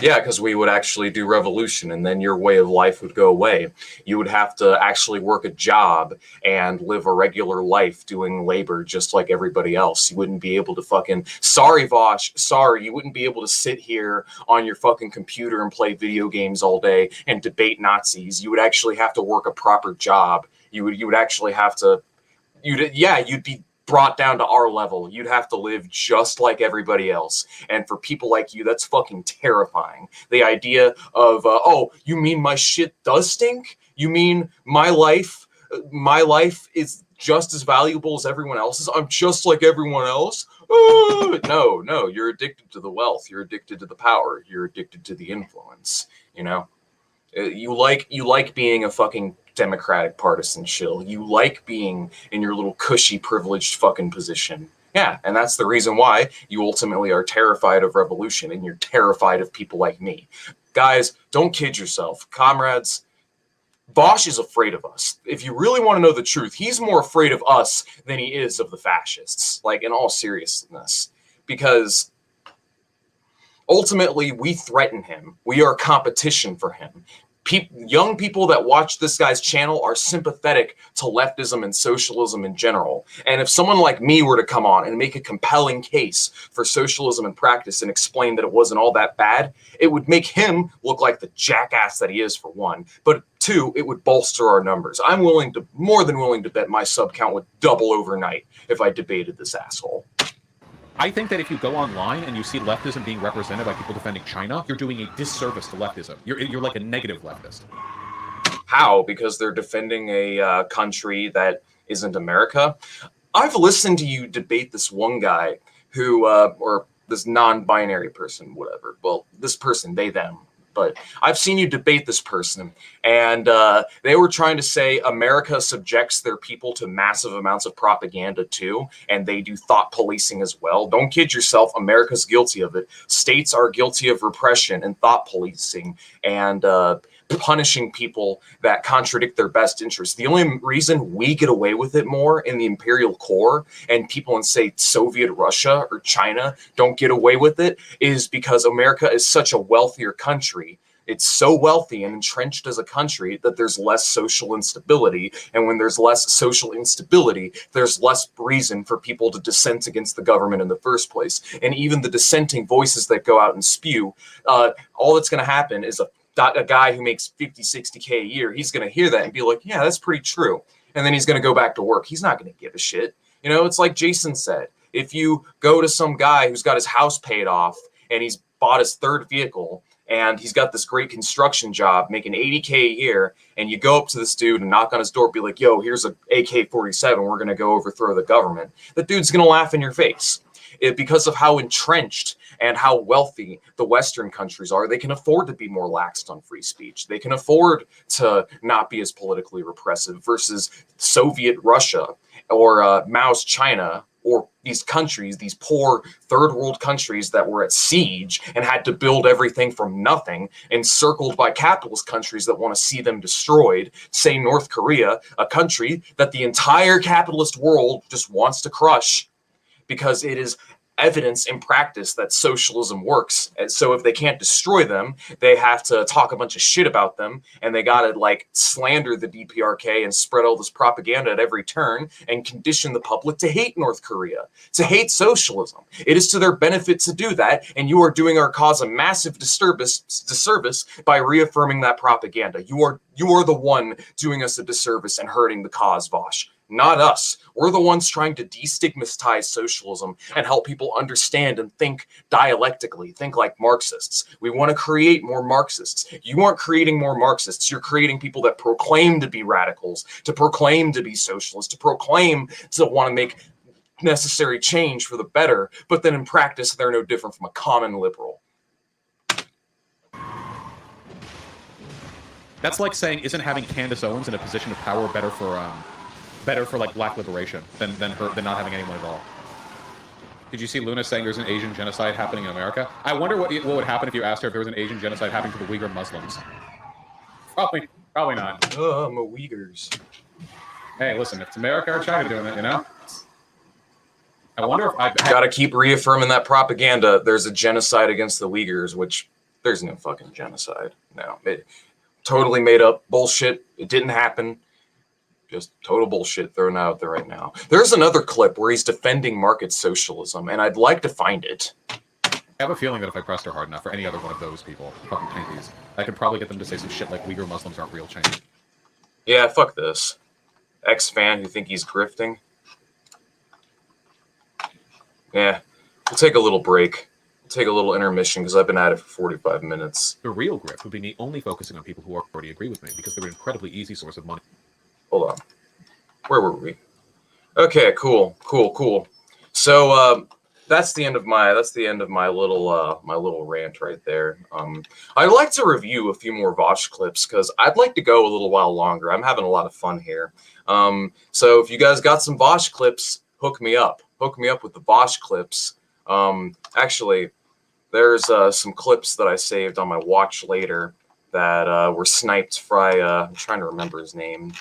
Yeah, because we would actually do revolution and then your way of life would go away. You would have to actually work a job and live a regular life doing labor just like everybody else. You wouldn't be able to fucking... Sorry, Vaush. Sorry, you wouldn't be able to sit here on your fucking computer and play video games all day and debate Nazis. You would actually have to work a proper job. You would actually have to... You'd be brought down to our level. You'd have to live just like everybody else. And for people like you, that's fucking terrifying. The idea of, oh, you mean my shit does stink? You mean my life is just as valuable as everyone else's? I'm just like everyone else? No, you're addicted to the wealth. You're addicted to the power. You're addicted to the influence, you know? You like being a fucking Democratic partisan shill. You like being in your little cushy, privileged fucking position. Yeah, and that's the reason why you ultimately are terrified of revolution and you're terrified of people like me. Guys, don't kid yourself. Comrades, Vaush is afraid of us. If you really want to know the truth, he's more afraid of us than he is of the fascists, like in all seriousness. Because ultimately, we threaten him. We are competition for him. Young people that watch this guy's channel are sympathetic to leftism and socialism in general. And if someone like me were to come on and make a compelling case for socialism in practice and explain that it wasn't all that bad, it would make him look like the jackass that he is, for one. But two, it would bolster our numbers. I'm more than willing to bet my sub count would double overnight if I debated this asshole. I think that if you go online and you see leftism being represented by people defending China, you're doing a disservice to leftism. You're like a negative leftist. How? Because they're defending a country that isn't America? I've listened to you debate this one guy who, or this non-binary person, whatever. Well, this person, they, them. But I've seen you debate this person, and they were trying to say America subjects their people to massive amounts of propaganda too, and they do thought policing as well. Don't kid yourself, America's guilty of it. States are guilty of repression and thought policing and punishing people that contradict their best interests. The only reason we get away with it more in the imperial core and people in, say, Soviet Russia or China don't get away with it is because America is such a wealthier country. It's so wealthy and entrenched as a country that there's less social instability. And when there's less social instability, there's less reason for people to dissent against the government in the first place. And even the dissenting voices that go out and spew, all that's going to happen is a guy who makes 50, 60K a year, he's going to hear that and be like, yeah, that's pretty true. And then he's going to go back to work. He's not going to give a shit. You know, it's like Jason said, if you go to some guy who's got his house paid off and he's bought his third vehicle and he's got this great construction job making $80K a year, and you go up to this dude and knock on his door, be like, yo, here's an AK-47, we're going to go overthrow the government. The dude's going to laugh in your face. Because of how entrenched and how wealthy the Western countries are, they can afford to be more laxed on free speech. They can afford to not be as politically repressive versus Soviet Russia or Mao's China, or these countries, these poor third world countries that were at siege and had to build everything from nothing, encircled by capitalist countries that want to see them destroyed. Say North Korea, a country that the entire capitalist world just wants to crush, because it is evidence in practice that socialism works. And so if they can't destroy them, they have to talk a bunch of shit about them, and they gotta like slander the DPRK and spread all this propaganda at every turn and condition the public to hate North Korea, to hate socialism. It is to their benefit to do that, and you are doing our cause a massive disservice by reaffirming that propaganda. You are the one doing us a disservice and hurting the cause, Vaush. Not us. We're the ones trying to destigmatize socialism and help people understand and think dialectically, think like Marxists. We want to create more Marxists. You aren't creating more Marxists. You're creating people that proclaim to be radicals, to proclaim to be socialists, to proclaim to want to make necessary change for the better, but then in practice, they're no different from a common liberal. That's like saying, isn't having Candace Owens in a position of power better for like black liberation than not having anyone at all? Did you see Luna saying there's an Asian genocide happening in America? I wonder what would happen if you asked her if there was an Asian genocide happening to the Uyghur Muslims. Probably not. I'm a Uyghurs. Hey, listen, if it's America or China doing it, you know? I wonder if I gotta keep reaffirming that propaganda. There's a genocide against the Uyghurs, which there's no fucking genocide. No, it totally made up bullshit. It didn't happen. Just total bullshit thrown out there right now. There's another clip where he's defending market socialism, and I'd like to find it. I have a feeling that if I pressed her hard enough, for any other one of those people, fucking tankies, I could probably get them to say some shit like Uyghur Muslims aren't real change. Yeah, fuck this. Ex-fan who think he's grifting. Yeah, we'll take a little break. We'll take a little intermission because I've been at it for 45 minutes. The real grift would be me only focusing on people who already agree with me, because they're an incredibly easy source of money. Hold on. Where were we? Okay, cool. So that's the end of my little rant right there. I'd like to review a few more Vaush clips because I'd like to go a little while longer. I'm having a lot of fun here. So if you guys got some Vaush clips, hook me up. Hook me up with the Vaush clips. Actually, there's some clips that I saved on my watch later that were sniped by I'm trying to remember his name.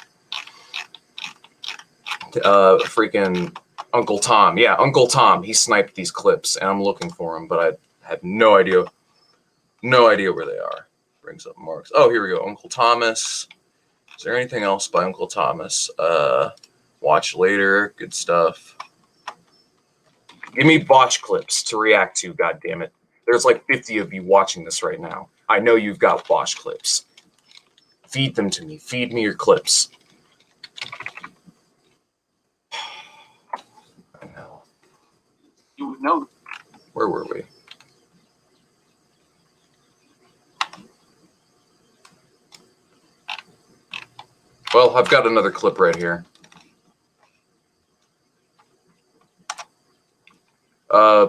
Freaking Uncle Tom. Yeah, Uncle Tom. He sniped these clips, and I'm looking for them, but I have no idea where they are. Brings up marks. Oh, here we go. Uncle Thomas. Is there anything else by Uncle Thomas? Watch later. Good stuff. Give me Vaush clips to react to, goddammit. There's like 50 of you watching this right now. I know you've got Vaush clips. Feed them to me. Feed me your clips. I know. You would know. Where were we? Well, I've got another clip right here.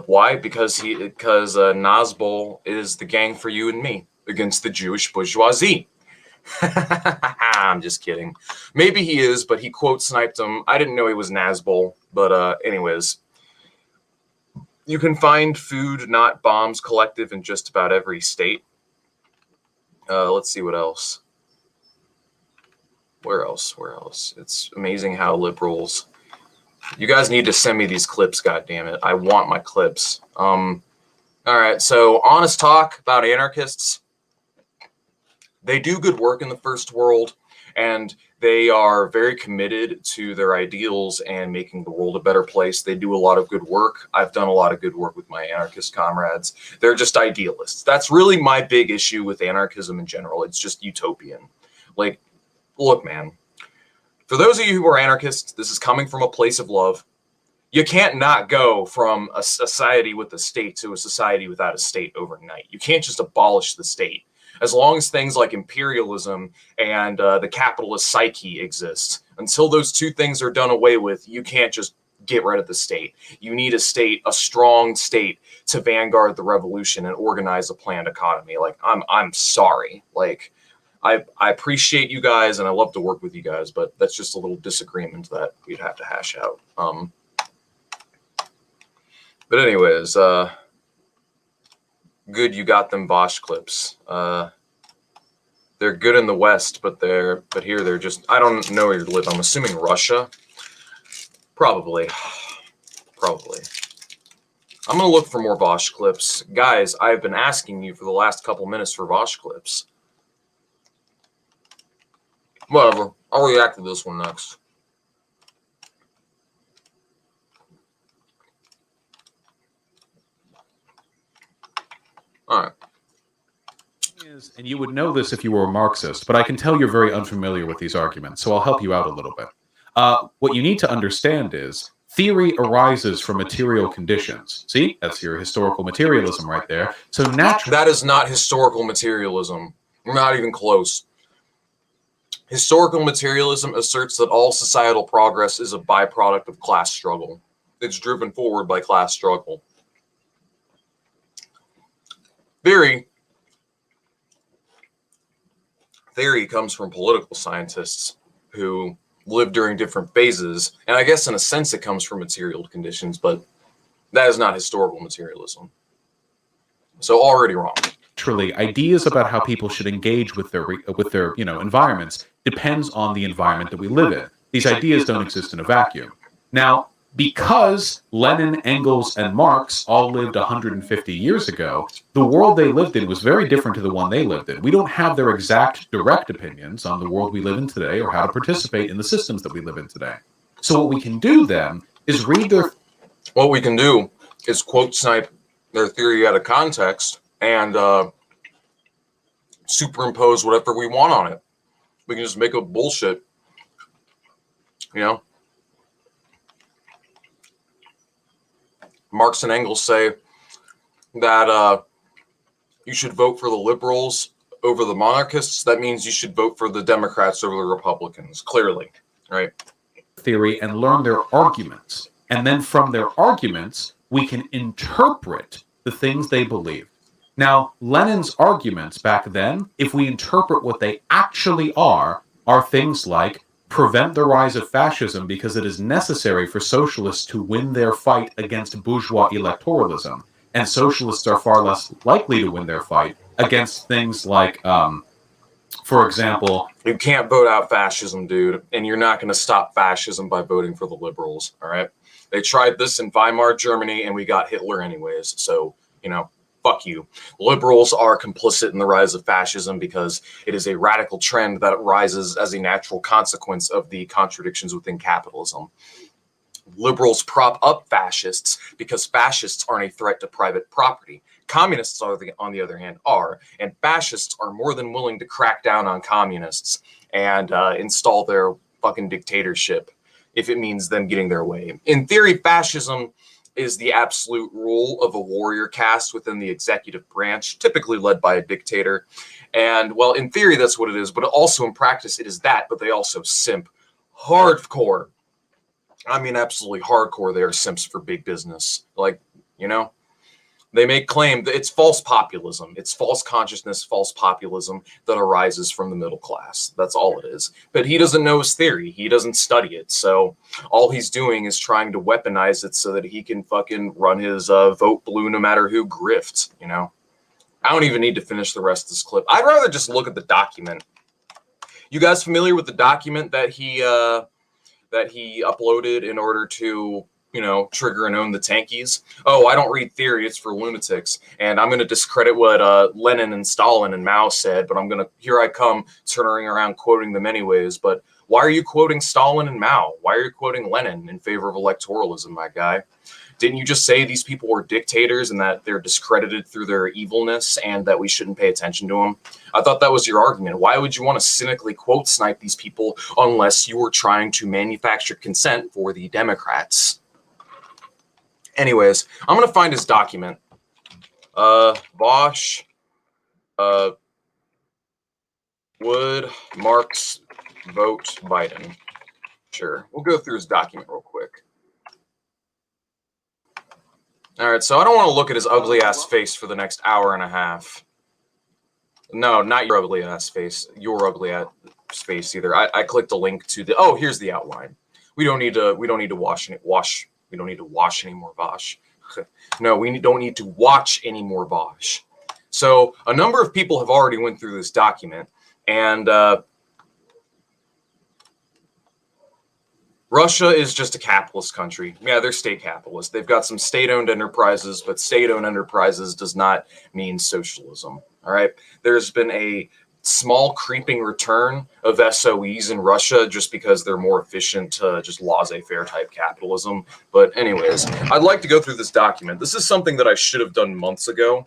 Why? Because Nazbol is the gang for you and me against the Jewish bourgeoisie. I'm just kidding. Maybe he is, but he quote sniped him. I didn't know he was Nazbol, but anyways. You can find Food Not Bombs Collective in just about every state. Let's see what else. Where else? It's amazing how liberals... You guys need to send me these clips, goddammit. I want my clips. All right, so honest talk about anarchists. They do good work in the first world, and they are very committed to their ideals and making the world a better place. They do a lot of good work. I've done a lot of good work with my anarchist comrades. They're just idealists. That's really my big issue with anarchism in general. It's just utopian. Like, look, man. For those of you who are anarchists, this is coming from a place of love. You can't not go from a society with a state to a society without a state overnight. You can't just abolish the state. As long as things like imperialism and the capitalist psyche exist, until those two things are done away with, you can't just get rid of the state. You need a state, a strong state, to vanguard the revolution and organize a planned economy. Like, I'm sorry. Like, I appreciate you guys and I love to work with you guys, but that's just a little disagreement that we'd have to hash out. But anyways, good you got them Vaush clips. They're good in the West, but here they're just, I don't know where you live. I'm assuming Russia. Probably. I'm gonna look for more Vaush clips. Guys, I've been asking you for the last couple minutes for Vaush clips. Whatever. I'll react to this one next. All right. And you would know this if you were a Marxist, but I can tell you're very unfamiliar with these arguments, so I'll help you out a little bit. What you need to understand is theory arises from material conditions. See, that's your historical materialism right there. So naturally, that is not historical materialism. We're not even close. Historical materialism asserts that all societal progress is a byproduct of class struggle. It's driven forward by class struggle. Theory comes from political scientists who live during different phases, and I guess in a sense it comes from material conditions, but that is not historical materialism. So already wrong. Naturally, ideas about how people should engage with their environments depends on the environment that we live in. These ideas don't exist in a vacuum. Now, because Lenin, Engels, and Marx all lived 150 years ago, the world they lived in was very different to the one they lived in. We don't have their exact direct opinions on the world we live in today or how to participate in the systems that we live in today. So what we can do then is read their... What we can do is quote snipe their theory out of context and superimpose whatever we want on it. We can just make up bullshit, you know? Marx and Engels say that you should vote for the liberals over the monarchists. That means you should vote for the Democrats over the Republicans, clearly, right? Theory and learn their arguments. And then from their arguments, we can interpret the things they believe. Now, Lenin's arguments back then, if we interpret what they actually are things like prevent the rise of fascism because it is necessary for socialists to win their fight against bourgeois electoralism. And socialists are far less likely to win their fight against things like, for example... You can't vote out fascism, dude, and you're not going to stop fascism by voting for the liberals, all right? They tried this in Weimar, Germany, and we got Hitler anyways, so, you know, fuck you. Liberals are complicit in the rise of fascism because it is a radical trend that rises as a natural consequence of the contradictions within capitalism. Liberals prop up fascists because fascists aren't a threat to private property. Communists, on the other hand, are, and fascists are more than willing to crack down on communists and install their fucking dictatorship if it means them getting their way. In theory, fascism is the absolute rule of a warrior caste within the executive branch, typically led by a dictator. And, well, in theory, that's what it is, but also in practice, it is that, but they also simp hardcore. I mean, absolutely hardcore. They are simps for big business. Like, you know, they make claim that it's false populism. It's false consciousness, false populism that arises from the middle class. That's all it is. But he doesn't know his theory. He doesn't study it. So all he's doing is trying to weaponize it so that he can fucking run his vote blue no matter who grift, you know? I don't even need to finish the rest of this clip. I'd rather just look at the document. You guys familiar with the document that he uploaded in order to, you know, trigger and own the tankies? Oh, I don't read theory, it's for lunatics. And I'm going to discredit what Lenin and Stalin and Mao said, but here I come turning around quoting them anyways. But why are you quoting Stalin and Mao? Why are you quoting Lenin in favor of electoralism, my guy? Didn't you just say these people were dictators and that they're discredited through their evilness and that we shouldn't pay attention to them? I thought that was your argument. Why would you want to cynically quote snipe these people unless you were trying to manufacture consent for the Democrats? Anyways, I'm going to find his document. Vaush, would Marx vote Biden? Sure. We'll go through his document real quick. All right, so I don't want to look at his ugly-ass face for the next hour and a half. No, not your ugly-ass face. Your ugly-ass face either. I clicked a link to the... Oh, here's the outline. We don't need to wash. We don't need to wash any more Vaush. No, don't need to watch any more Vaush. So a number of people have already went through this document, and Russia is just a capitalist country. Yeah, they're state capitalist. They've got some state-owned enterprises, but state-owned enterprises does not mean socialism. All right, there's been a small creeping return of SOEs in Russia just because they're more efficient to just laissez-faire type capitalism. But anyways, I'd like to go through this document. This is something that I should have done months ago,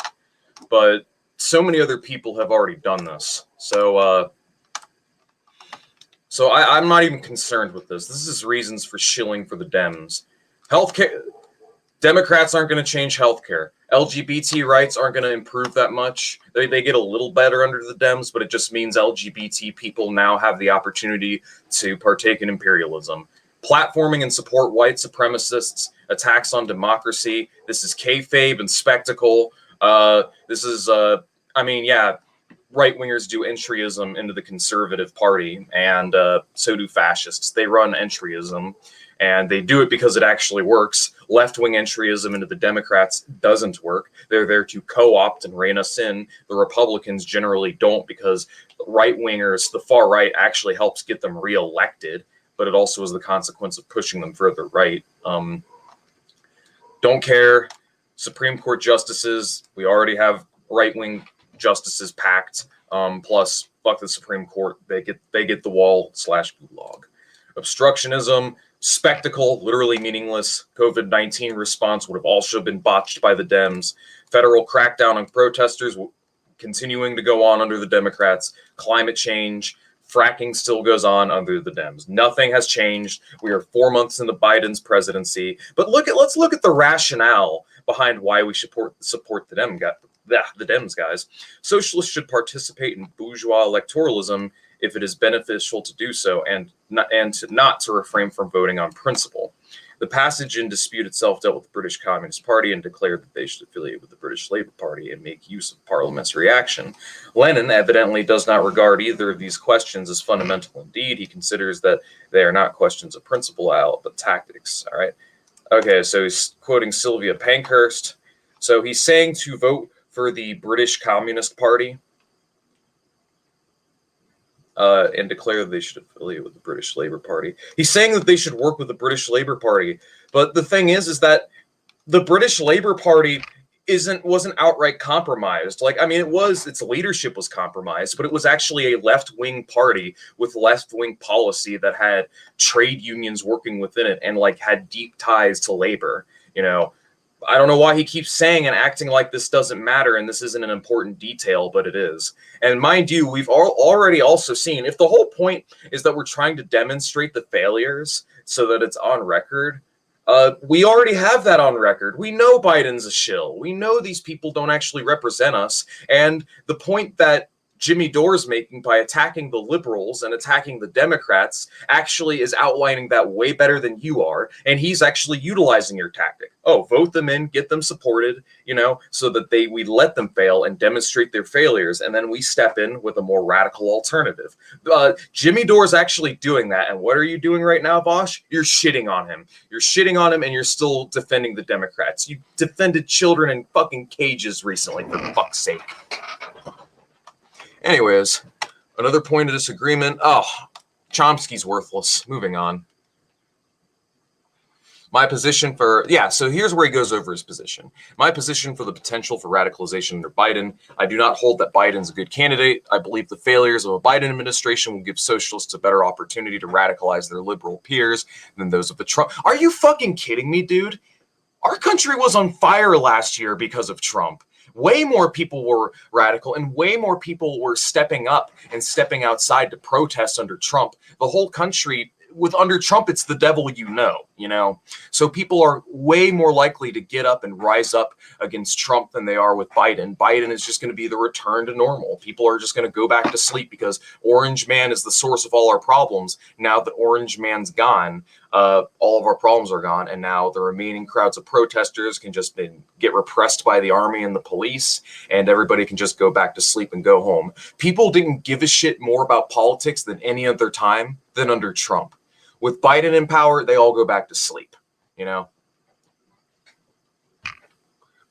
but so many other people have already done this. So I'm not even concerned with this. This is reasons for shilling for the Dems. Healthcare. Democrats aren't going to change healthcare. LGBT rights aren't going to improve that much. They get a little better under the Dems, but it just means LGBT people now have the opportunity to partake in imperialism. Platforming and support white supremacists, attacks on democracy. This is kayfabe and spectacle. This is, right-wingers do entryism into the conservative party, and so do fascists. They run entryism, and they do it because it actually works. Left-wing entryism into the Democrats doesn't work. They're there to co-opt and rein us in. The Republicans generally don't, because right-wingers, the far right, actually helps get them reelected, but it also is the consequence of pushing them further right. Don't care. Supreme Court justices, we already have right-wing justices packed. Plus, fuck the Supreme Court. They get the wall/gulag. Obstructionism, spectacle, literally meaningless. COVID-19 response would have also been botched by the Dems. Federal crackdown on protesters continuing to go on under the Democrats. Climate change, fracking still goes on under the Dems. Nothing has changed. We are 4 months into Biden's presidency. But let's look at the rationale behind why we support the Dems, guys. Socialists should participate in bourgeois electoralism if it is beneficial to do so, and not to refrain from voting on principle. The passage in dispute itself dealt with the British Communist Party and declared that they should affiliate with the British Labour Party and make use of Parliament's reaction. Lenin evidently does not regard either of these questions as fundamental. Indeed, he considers that they are not questions of principle, but tactics. All right. Okay, so he's quoting Sylvia Pankhurst. So he's saying to vote for the British Communist Party and declare that they should affiliate with the British Labour Party. He's saying that they should work with the British Labour Party. But the thing is that the British Labour Party wasn't outright compromised. Its leadership was compromised, but it was actually a left-wing party with left-wing policy that had trade unions working within it and had deep ties to labor. I don't know why he keeps saying and acting like this doesn't matter and this isn't an important detail, but it is. And mind you, we've already also seen, if the whole point is that we're trying to demonstrate the failures so that it's on record, we already have that on record. We know Biden's a shill. We know these people don't actually represent us. And the point that Jimmy Dore's making by attacking the liberals and attacking the Democrats actually is outlining that way better than you are, and he's actually utilizing your tactic. Oh, vote them in, get them supported, so that we let them fail and demonstrate their failures, and then we step in with a more radical alternative. Jimmy Dore's actually doing that, and what are you doing right now, Vaush? You're shitting on him. You're shitting on him, and you're still defending the Democrats. You defended children in fucking cages recently, for fuck's sake. Anyways, another point of disagreement. Oh, Chomsky's worthless. Moving on. My position so here's where he goes over his position. My position for the potential for radicalization under Biden. I do not hold that Biden's a good candidate. I believe the failures of a Biden administration will give socialists a better opportunity to radicalize their liberal peers than those of the Trump. Are you fucking kidding me, dude? Our country was on fire last year because of Trump. Way more people were radical and way more people were stepping up and stepping outside to protest under Trump. The whole country, under Trump, it's the devil you know. you know? So people are way more likely to get up and rise up against Trump than they are with Biden. Biden is just going to be the return to normal. People are just going to go back to sleep because Orange Man is the source of all our problems. Now that Orange Man's gone, all of our problems are gone, and now the remaining crowds of protesters can just get repressed by the army and the police, and everybody can just go back to sleep and go home. People didn't give a shit more about politics than any other time than under Trump. With Biden in power, they all go back to sleep, you know?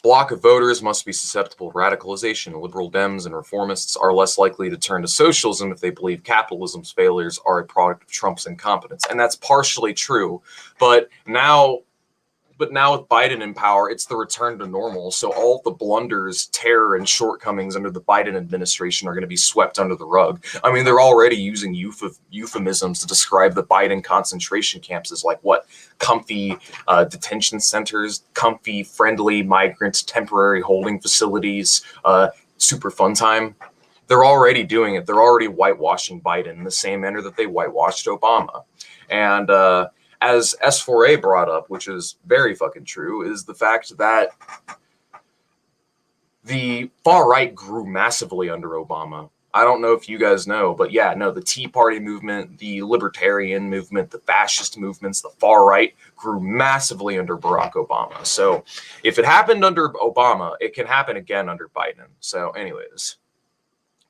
Block of voters must be susceptible to radicalization. Liberal Dems and reformists are less likely to turn to socialism if they believe capitalism's failures are a product of Trump's incompetence. And that's partially true. But now with Biden in power, it's the return to normal. So all of the blunders, terror, and shortcomings under the Biden administration are going to be swept under the rug. I mean, they're already using euphemisms to describe the Biden concentration camps as like what? Comfy detention centers, comfy, friendly migrant temporary holding facilities, super fun time. They're already doing it. They're already whitewashing Biden in the same manner that they whitewashed Obama. And as S4A brought up, which is very fucking true, is the fact that the far right grew massively under Obama. I don't know if you guys know, but yeah, no, the Tea Party movement, the libertarian movement, the fascist movements, the far right grew massively under Barack Obama. So if it happened under Obama, it can happen again under Biden. So anyways,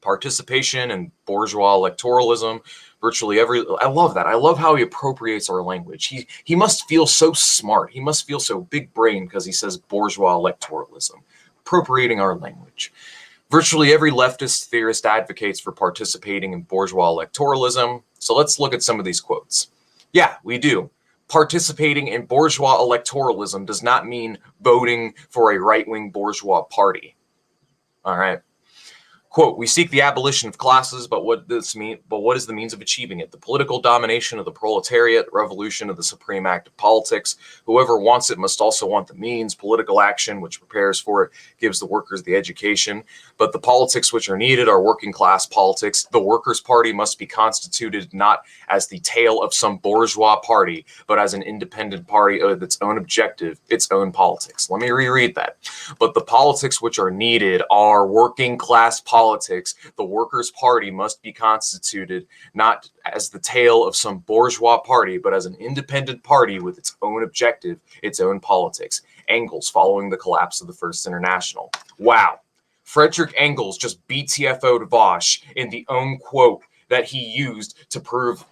participation in bourgeois electoralism. I love that. I love how he appropriates our language. He must feel so smart. He must feel so big brain because he says bourgeois electoralism, appropriating our language. Virtually every leftist theorist advocates for participating in bourgeois electoralism. So let's look at some of these quotes. Yeah, we do. Participating in bourgeois electoralism does not mean voting for a right-wing bourgeois party. All right. Quote, we seek the abolition of classes, but what is the means of achieving it? The political domination of the proletariat, revolution of the supreme act of politics. Whoever wants it must also want the means. Political action, which prepares for it, gives the workers the education. But the politics which are needed are working class politics. The Workers' Party must be constituted not as the tail of some bourgeois party, but as an independent party with its own objective, its own politics. Let me reread that. But the politics which are needed are working class politics. The Workers' Party must be constituted not as the tail of some bourgeois party, but as an independent party with its own objective, its own politics. Engels following the collapse of the First International. Wow. Frederick Engels just BTFO'd Vaush in the own quote that he used to prove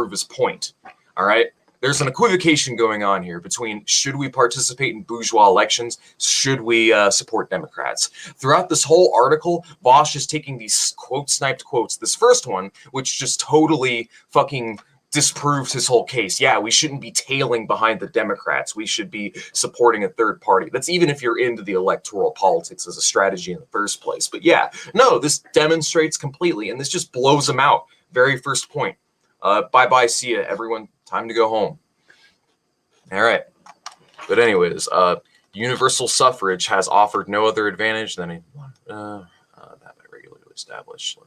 his point. All right. There's an equivocation going on here between should we participate in bourgeois elections, should we support Democrats. Throughout this whole article, Vaush is taking these sniped quotes. This first one, which just totally fucking disproves his whole case. Yeah, we shouldn't be tailing behind the Democrats. We should be supporting a third party. That's even if you're into the electoral politics as a strategy in the first place. But yeah, no, this demonstrates completely, and this just blows him out. Very first point. Bye-bye, see ya, everyone. Time to go home. All right. But anyways, universal suffrage has offered no other advantage than that regularly established.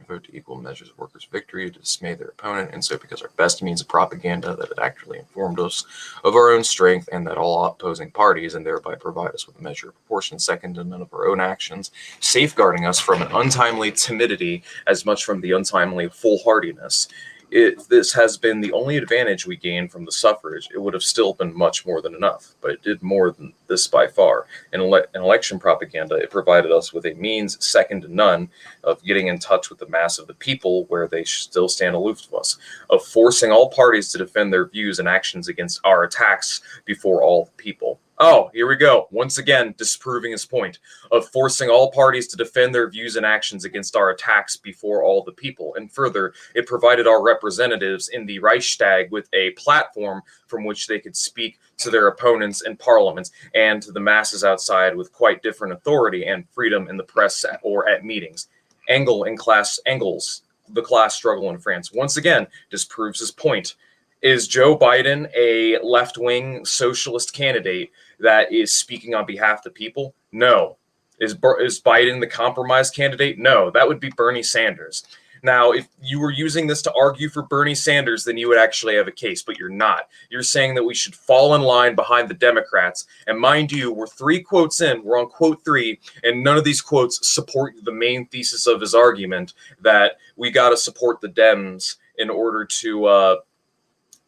Vote to equal measures of workers' victory to dismay their opponent, and so because our best means of propaganda that it actually informed us of our own strength and that all opposing parties, and thereby provide us with a measure of proportion second to none of our own actions, safeguarding us from an untimely timidity as much from the untimely foolhardiness. If this has been the only advantage we gained from the suffrage, it would have still been much more than enough, but it did more than this by far. In election propaganda, it provided us with a means second to none of getting in touch with the mass of the people where they still stand aloof to us, of forcing all parties to defend their views and actions against our attacks before all the people. Oh, here we go. Once again, disproving his point of forcing all parties to defend their views and actions against our attacks before all the people. And further, it provided our representatives in the Reichstag with a platform from which they could speak to their opponents in parliaments and to the masses outside with quite different authority and freedom in the press or at meetings. Engels, the class struggle in France, once again, disproves his point. Is Joe Biden a left-wing socialist candidate that is speaking on behalf of the people? No. Is Biden the compromise candidate? No. That would be Bernie Sanders. Now, if you were using this to argue for Bernie Sanders, then you would actually have a case, but you're not. You're saying that we should fall in line behind the Democrats. And mind you, we're 3 quotes in, we're on quote 3, and none of these quotes support the main thesis of his argument that we got to support the Dems in order to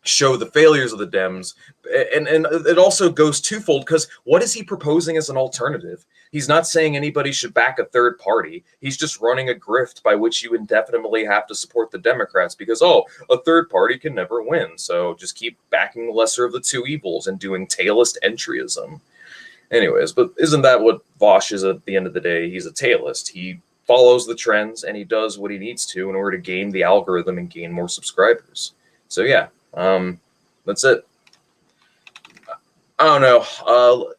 show the failures of the Dems. And it also goes twofold, because what is he proposing as an alternative? He's not saying anybody should back a third party. He's just running a grift by which you indefinitely have to support the Democrats because, oh, a third party can never win. So just keep backing the lesser of the two evils and doing tailist entryism. Anyways, but isn't that what Vaush is at the end of the day? He's a tailist. He follows the trends and he does what he needs to in order to game the algorithm and gain more subscribers. So yeah, that's it. I don't know.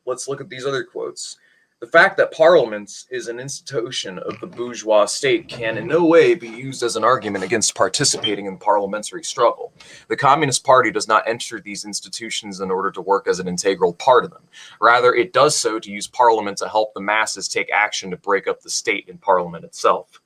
Let's look at these other quotes. The fact that Parliament is an institution of the bourgeois state can in no way be used as an argument against participating in parliamentary struggle. The Communist Party does not enter these institutions in order to work as an integral part of them. Rather, it does so to use Parliament to help the masses take action to break up the state in Parliament itself.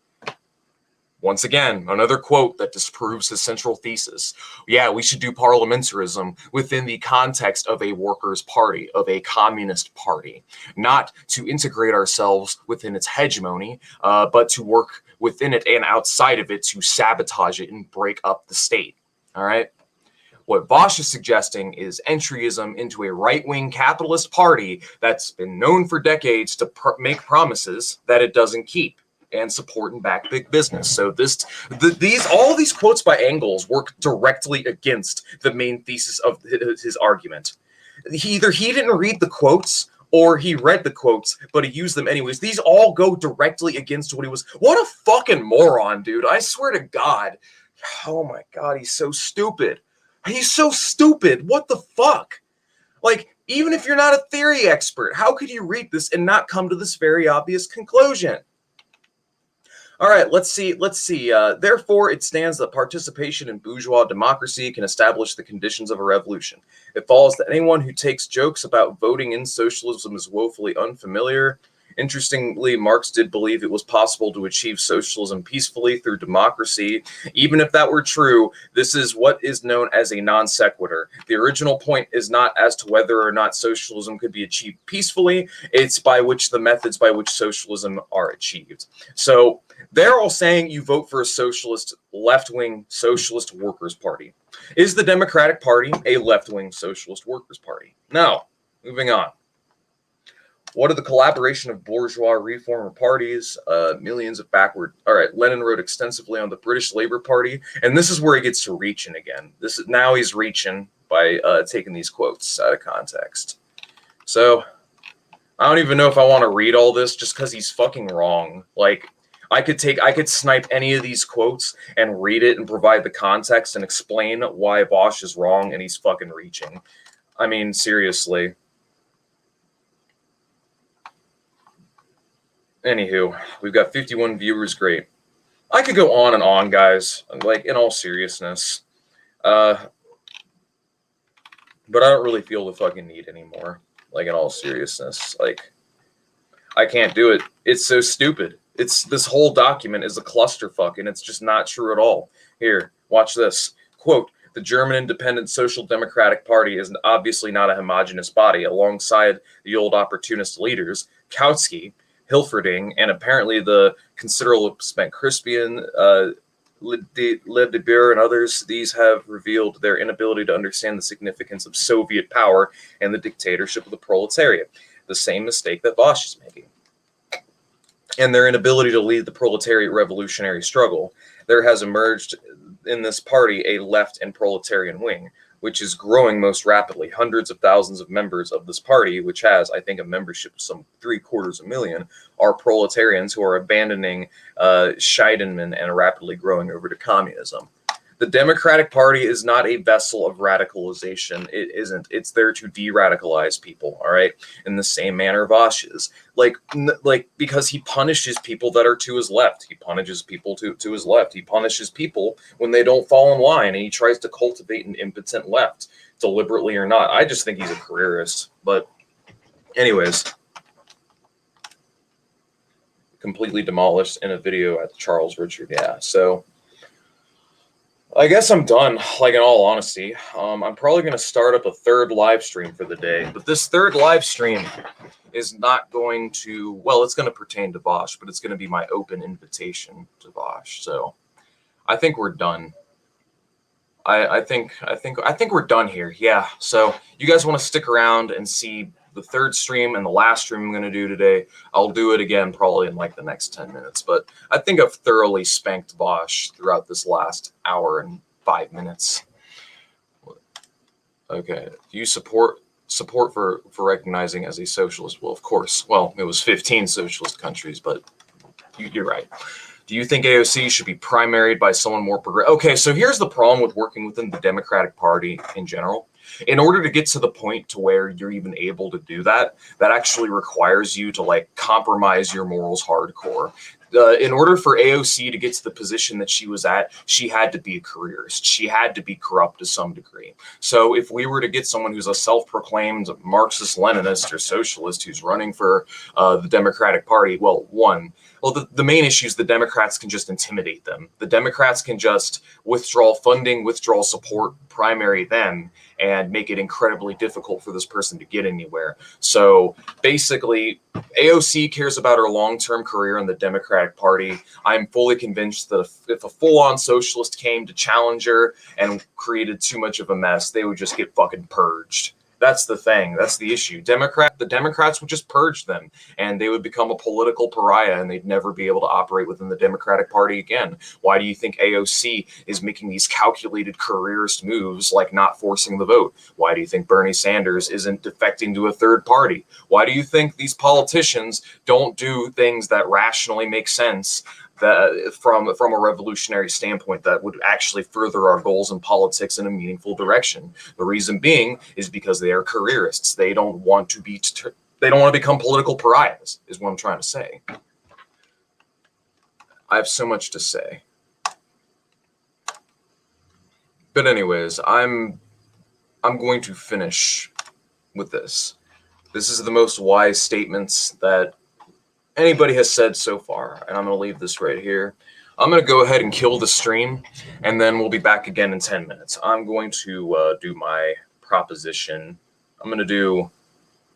Once again, another quote that disproves his central thesis. Yeah, we should do parliamentarism within the context of a workers' party, of a communist party, not to integrate ourselves within its hegemony, but to work within it and outside of it to sabotage it and break up the state. All right? What Vaush is suggesting is entryism into a right-wing capitalist party that's been known for decades to make promises that it doesn't keep, and support and back big business. So all these quotes by Engels work directly against the main thesis of his argument. Either he didn't read the quotes or he read the quotes, but he used them anyways. These all go directly against what he was. What a fucking moron, dude. I swear to God. Oh my God, he's so stupid. He's so stupid. What the fuck? Like, even if you're not a theory expert, how could you read this and not come to this very obvious conclusion? All right, let's see. Therefore, it stands that participation in bourgeois democracy can establish the conditions of a revolution. It follows that anyone who takes jokes about voting in socialism is woefully unfamiliar. Interestingly, Marx did believe it was possible to achieve socialism peacefully through democracy. Even if that were true, this is what is known as a non sequitur. The original point is not as to whether or not socialism could be achieved peacefully, it's by which the methods by which socialism are achieved. So they're all saying you vote for a socialist, left-wing socialist workers' party. Is the Democratic Party a left-wing socialist workers' party? No. Moving on. What are the collaboration of bourgeois reformer parties? Millions of backward. All right, Lenin wrote extensively on the British Labour Party, and this is where he gets to reaching again. Now he's reaching by taking these quotes out of context. So I don't even know if I want to read all this just because he's fucking wrong. Like, I could snipe any of these quotes and read it and provide the context and explain why Vaush is wrong and he's fucking reaching. I mean, seriously. Anywho, we've got 51 viewers. Great. I could go on and on, guys. Like, in all seriousness. But I don't really feel the fucking need anymore. Like, in all seriousness. Like, I can't do it. It's so stupid. This whole document is a clusterfuck, and it's just not true at all. Here, watch this. Quote, the German Independent Social Democratic Party is obviously not a homogenous body. Alongside the old opportunist leaders, Kautsky, Hilferding, and apparently the considerable spent Crispian, Ledebur, and others, these have revealed their inability to understand the significance of Soviet power and the dictatorship of the proletariat. The same mistake that Vaush is making. And their inability to lead the proletariat revolutionary struggle. There has emerged in this party a left and proletarian wing, which is growing most rapidly. Hundreds of thousands of members of this party, which has, I think, a membership of some 750,000, are proletarians who are abandoning Scheidemann and rapidly growing over to communism. The Democratic Party is not a vessel of radicalization. It isn't. It's there to de-radicalize people, all right? In the same manner Vaush is. Like, because he punishes people that are to his left. He punishes people to his left. He punishes people when they don't fall in line, and he tries to cultivate an impotent left, deliberately or not. I just think he's a careerist. But anyways. completely demolished in a video at Charles Richard. Yeah, so I guess I'm done, like in all honesty. I'm probably going to start up a third live stream for the day, but this third live stream is not going to, well, it's going to pertain to Vaush, but it's going to be my open invitation to Vaush. So I think we're done. I think we're done here. Yeah. So you guys want to stick around and see the third stream and the last stream I'm going to do today. I'll do it again probably in like the next 10 minutes, but I think I've thoroughly spanked Vaush throughout this last hour and 5 minutes. Okay. Do you support for recognizing as a socialist? Well, of course. Well, it was 15 socialist countries, but you're right. Do you think AOC should be primaried by someone more progressive? Okay, so here's the problem with working within the Democratic Party in general. In order to get to the point to where you're even able to do that, that actually requires you to like compromise your morals hardcore. In order for AOC to get to the position that she was at, she had to be a careerist. She had to be corrupt to some degree. So if we were to get someone who's a self-proclaimed Marxist-Leninist or socialist who's running for the Democratic Party, well, the main issue is the Democrats can just intimidate them. The Democrats can just withdraw funding, withdraw support, primary them, and make it incredibly difficult for this person to get anywhere. So basically, AOC cares about her long-term career in the Democratic Party. I'm fully convinced that if a full-on socialist came to challenge her and created too much of a mess, they would just get fucking purged. That's the thing. That's the issue. The Democrats would just purge them, and they would become a political pariah, and they'd never be able to operate within the Democratic Party again. Why do you think AOC is making these calculated careerist moves like not forcing the vote? Why do you think Bernie Sanders isn't defecting to a third party? Why do you think these politicians don't do things that rationally make sense that from a revolutionary standpoint that would actually further our goals in politics in a meaningful direction? The reason being is because they are careerists. They don't want to become political pariahs, is what I'm trying to say. I have so much to say. But anyways, I'm going to finish with this. This is the most wise statements that anybody has said so far, and I'm going to leave this right here. I'm going to go ahead and kill the stream, and then we'll be back again in 10 minutes. I'm going to do my proposition. I'm going to do a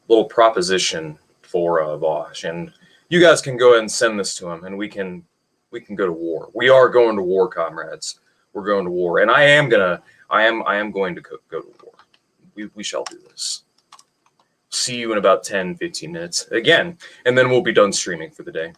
little proposition for Vaush, and you guys can go ahead and send this to him, and we can go to war. We are going to war, comrades. We're going to war, and I am going to go to war. We shall do this. See you in about 10, 15 minutes again, and then we'll be done streaming for the day.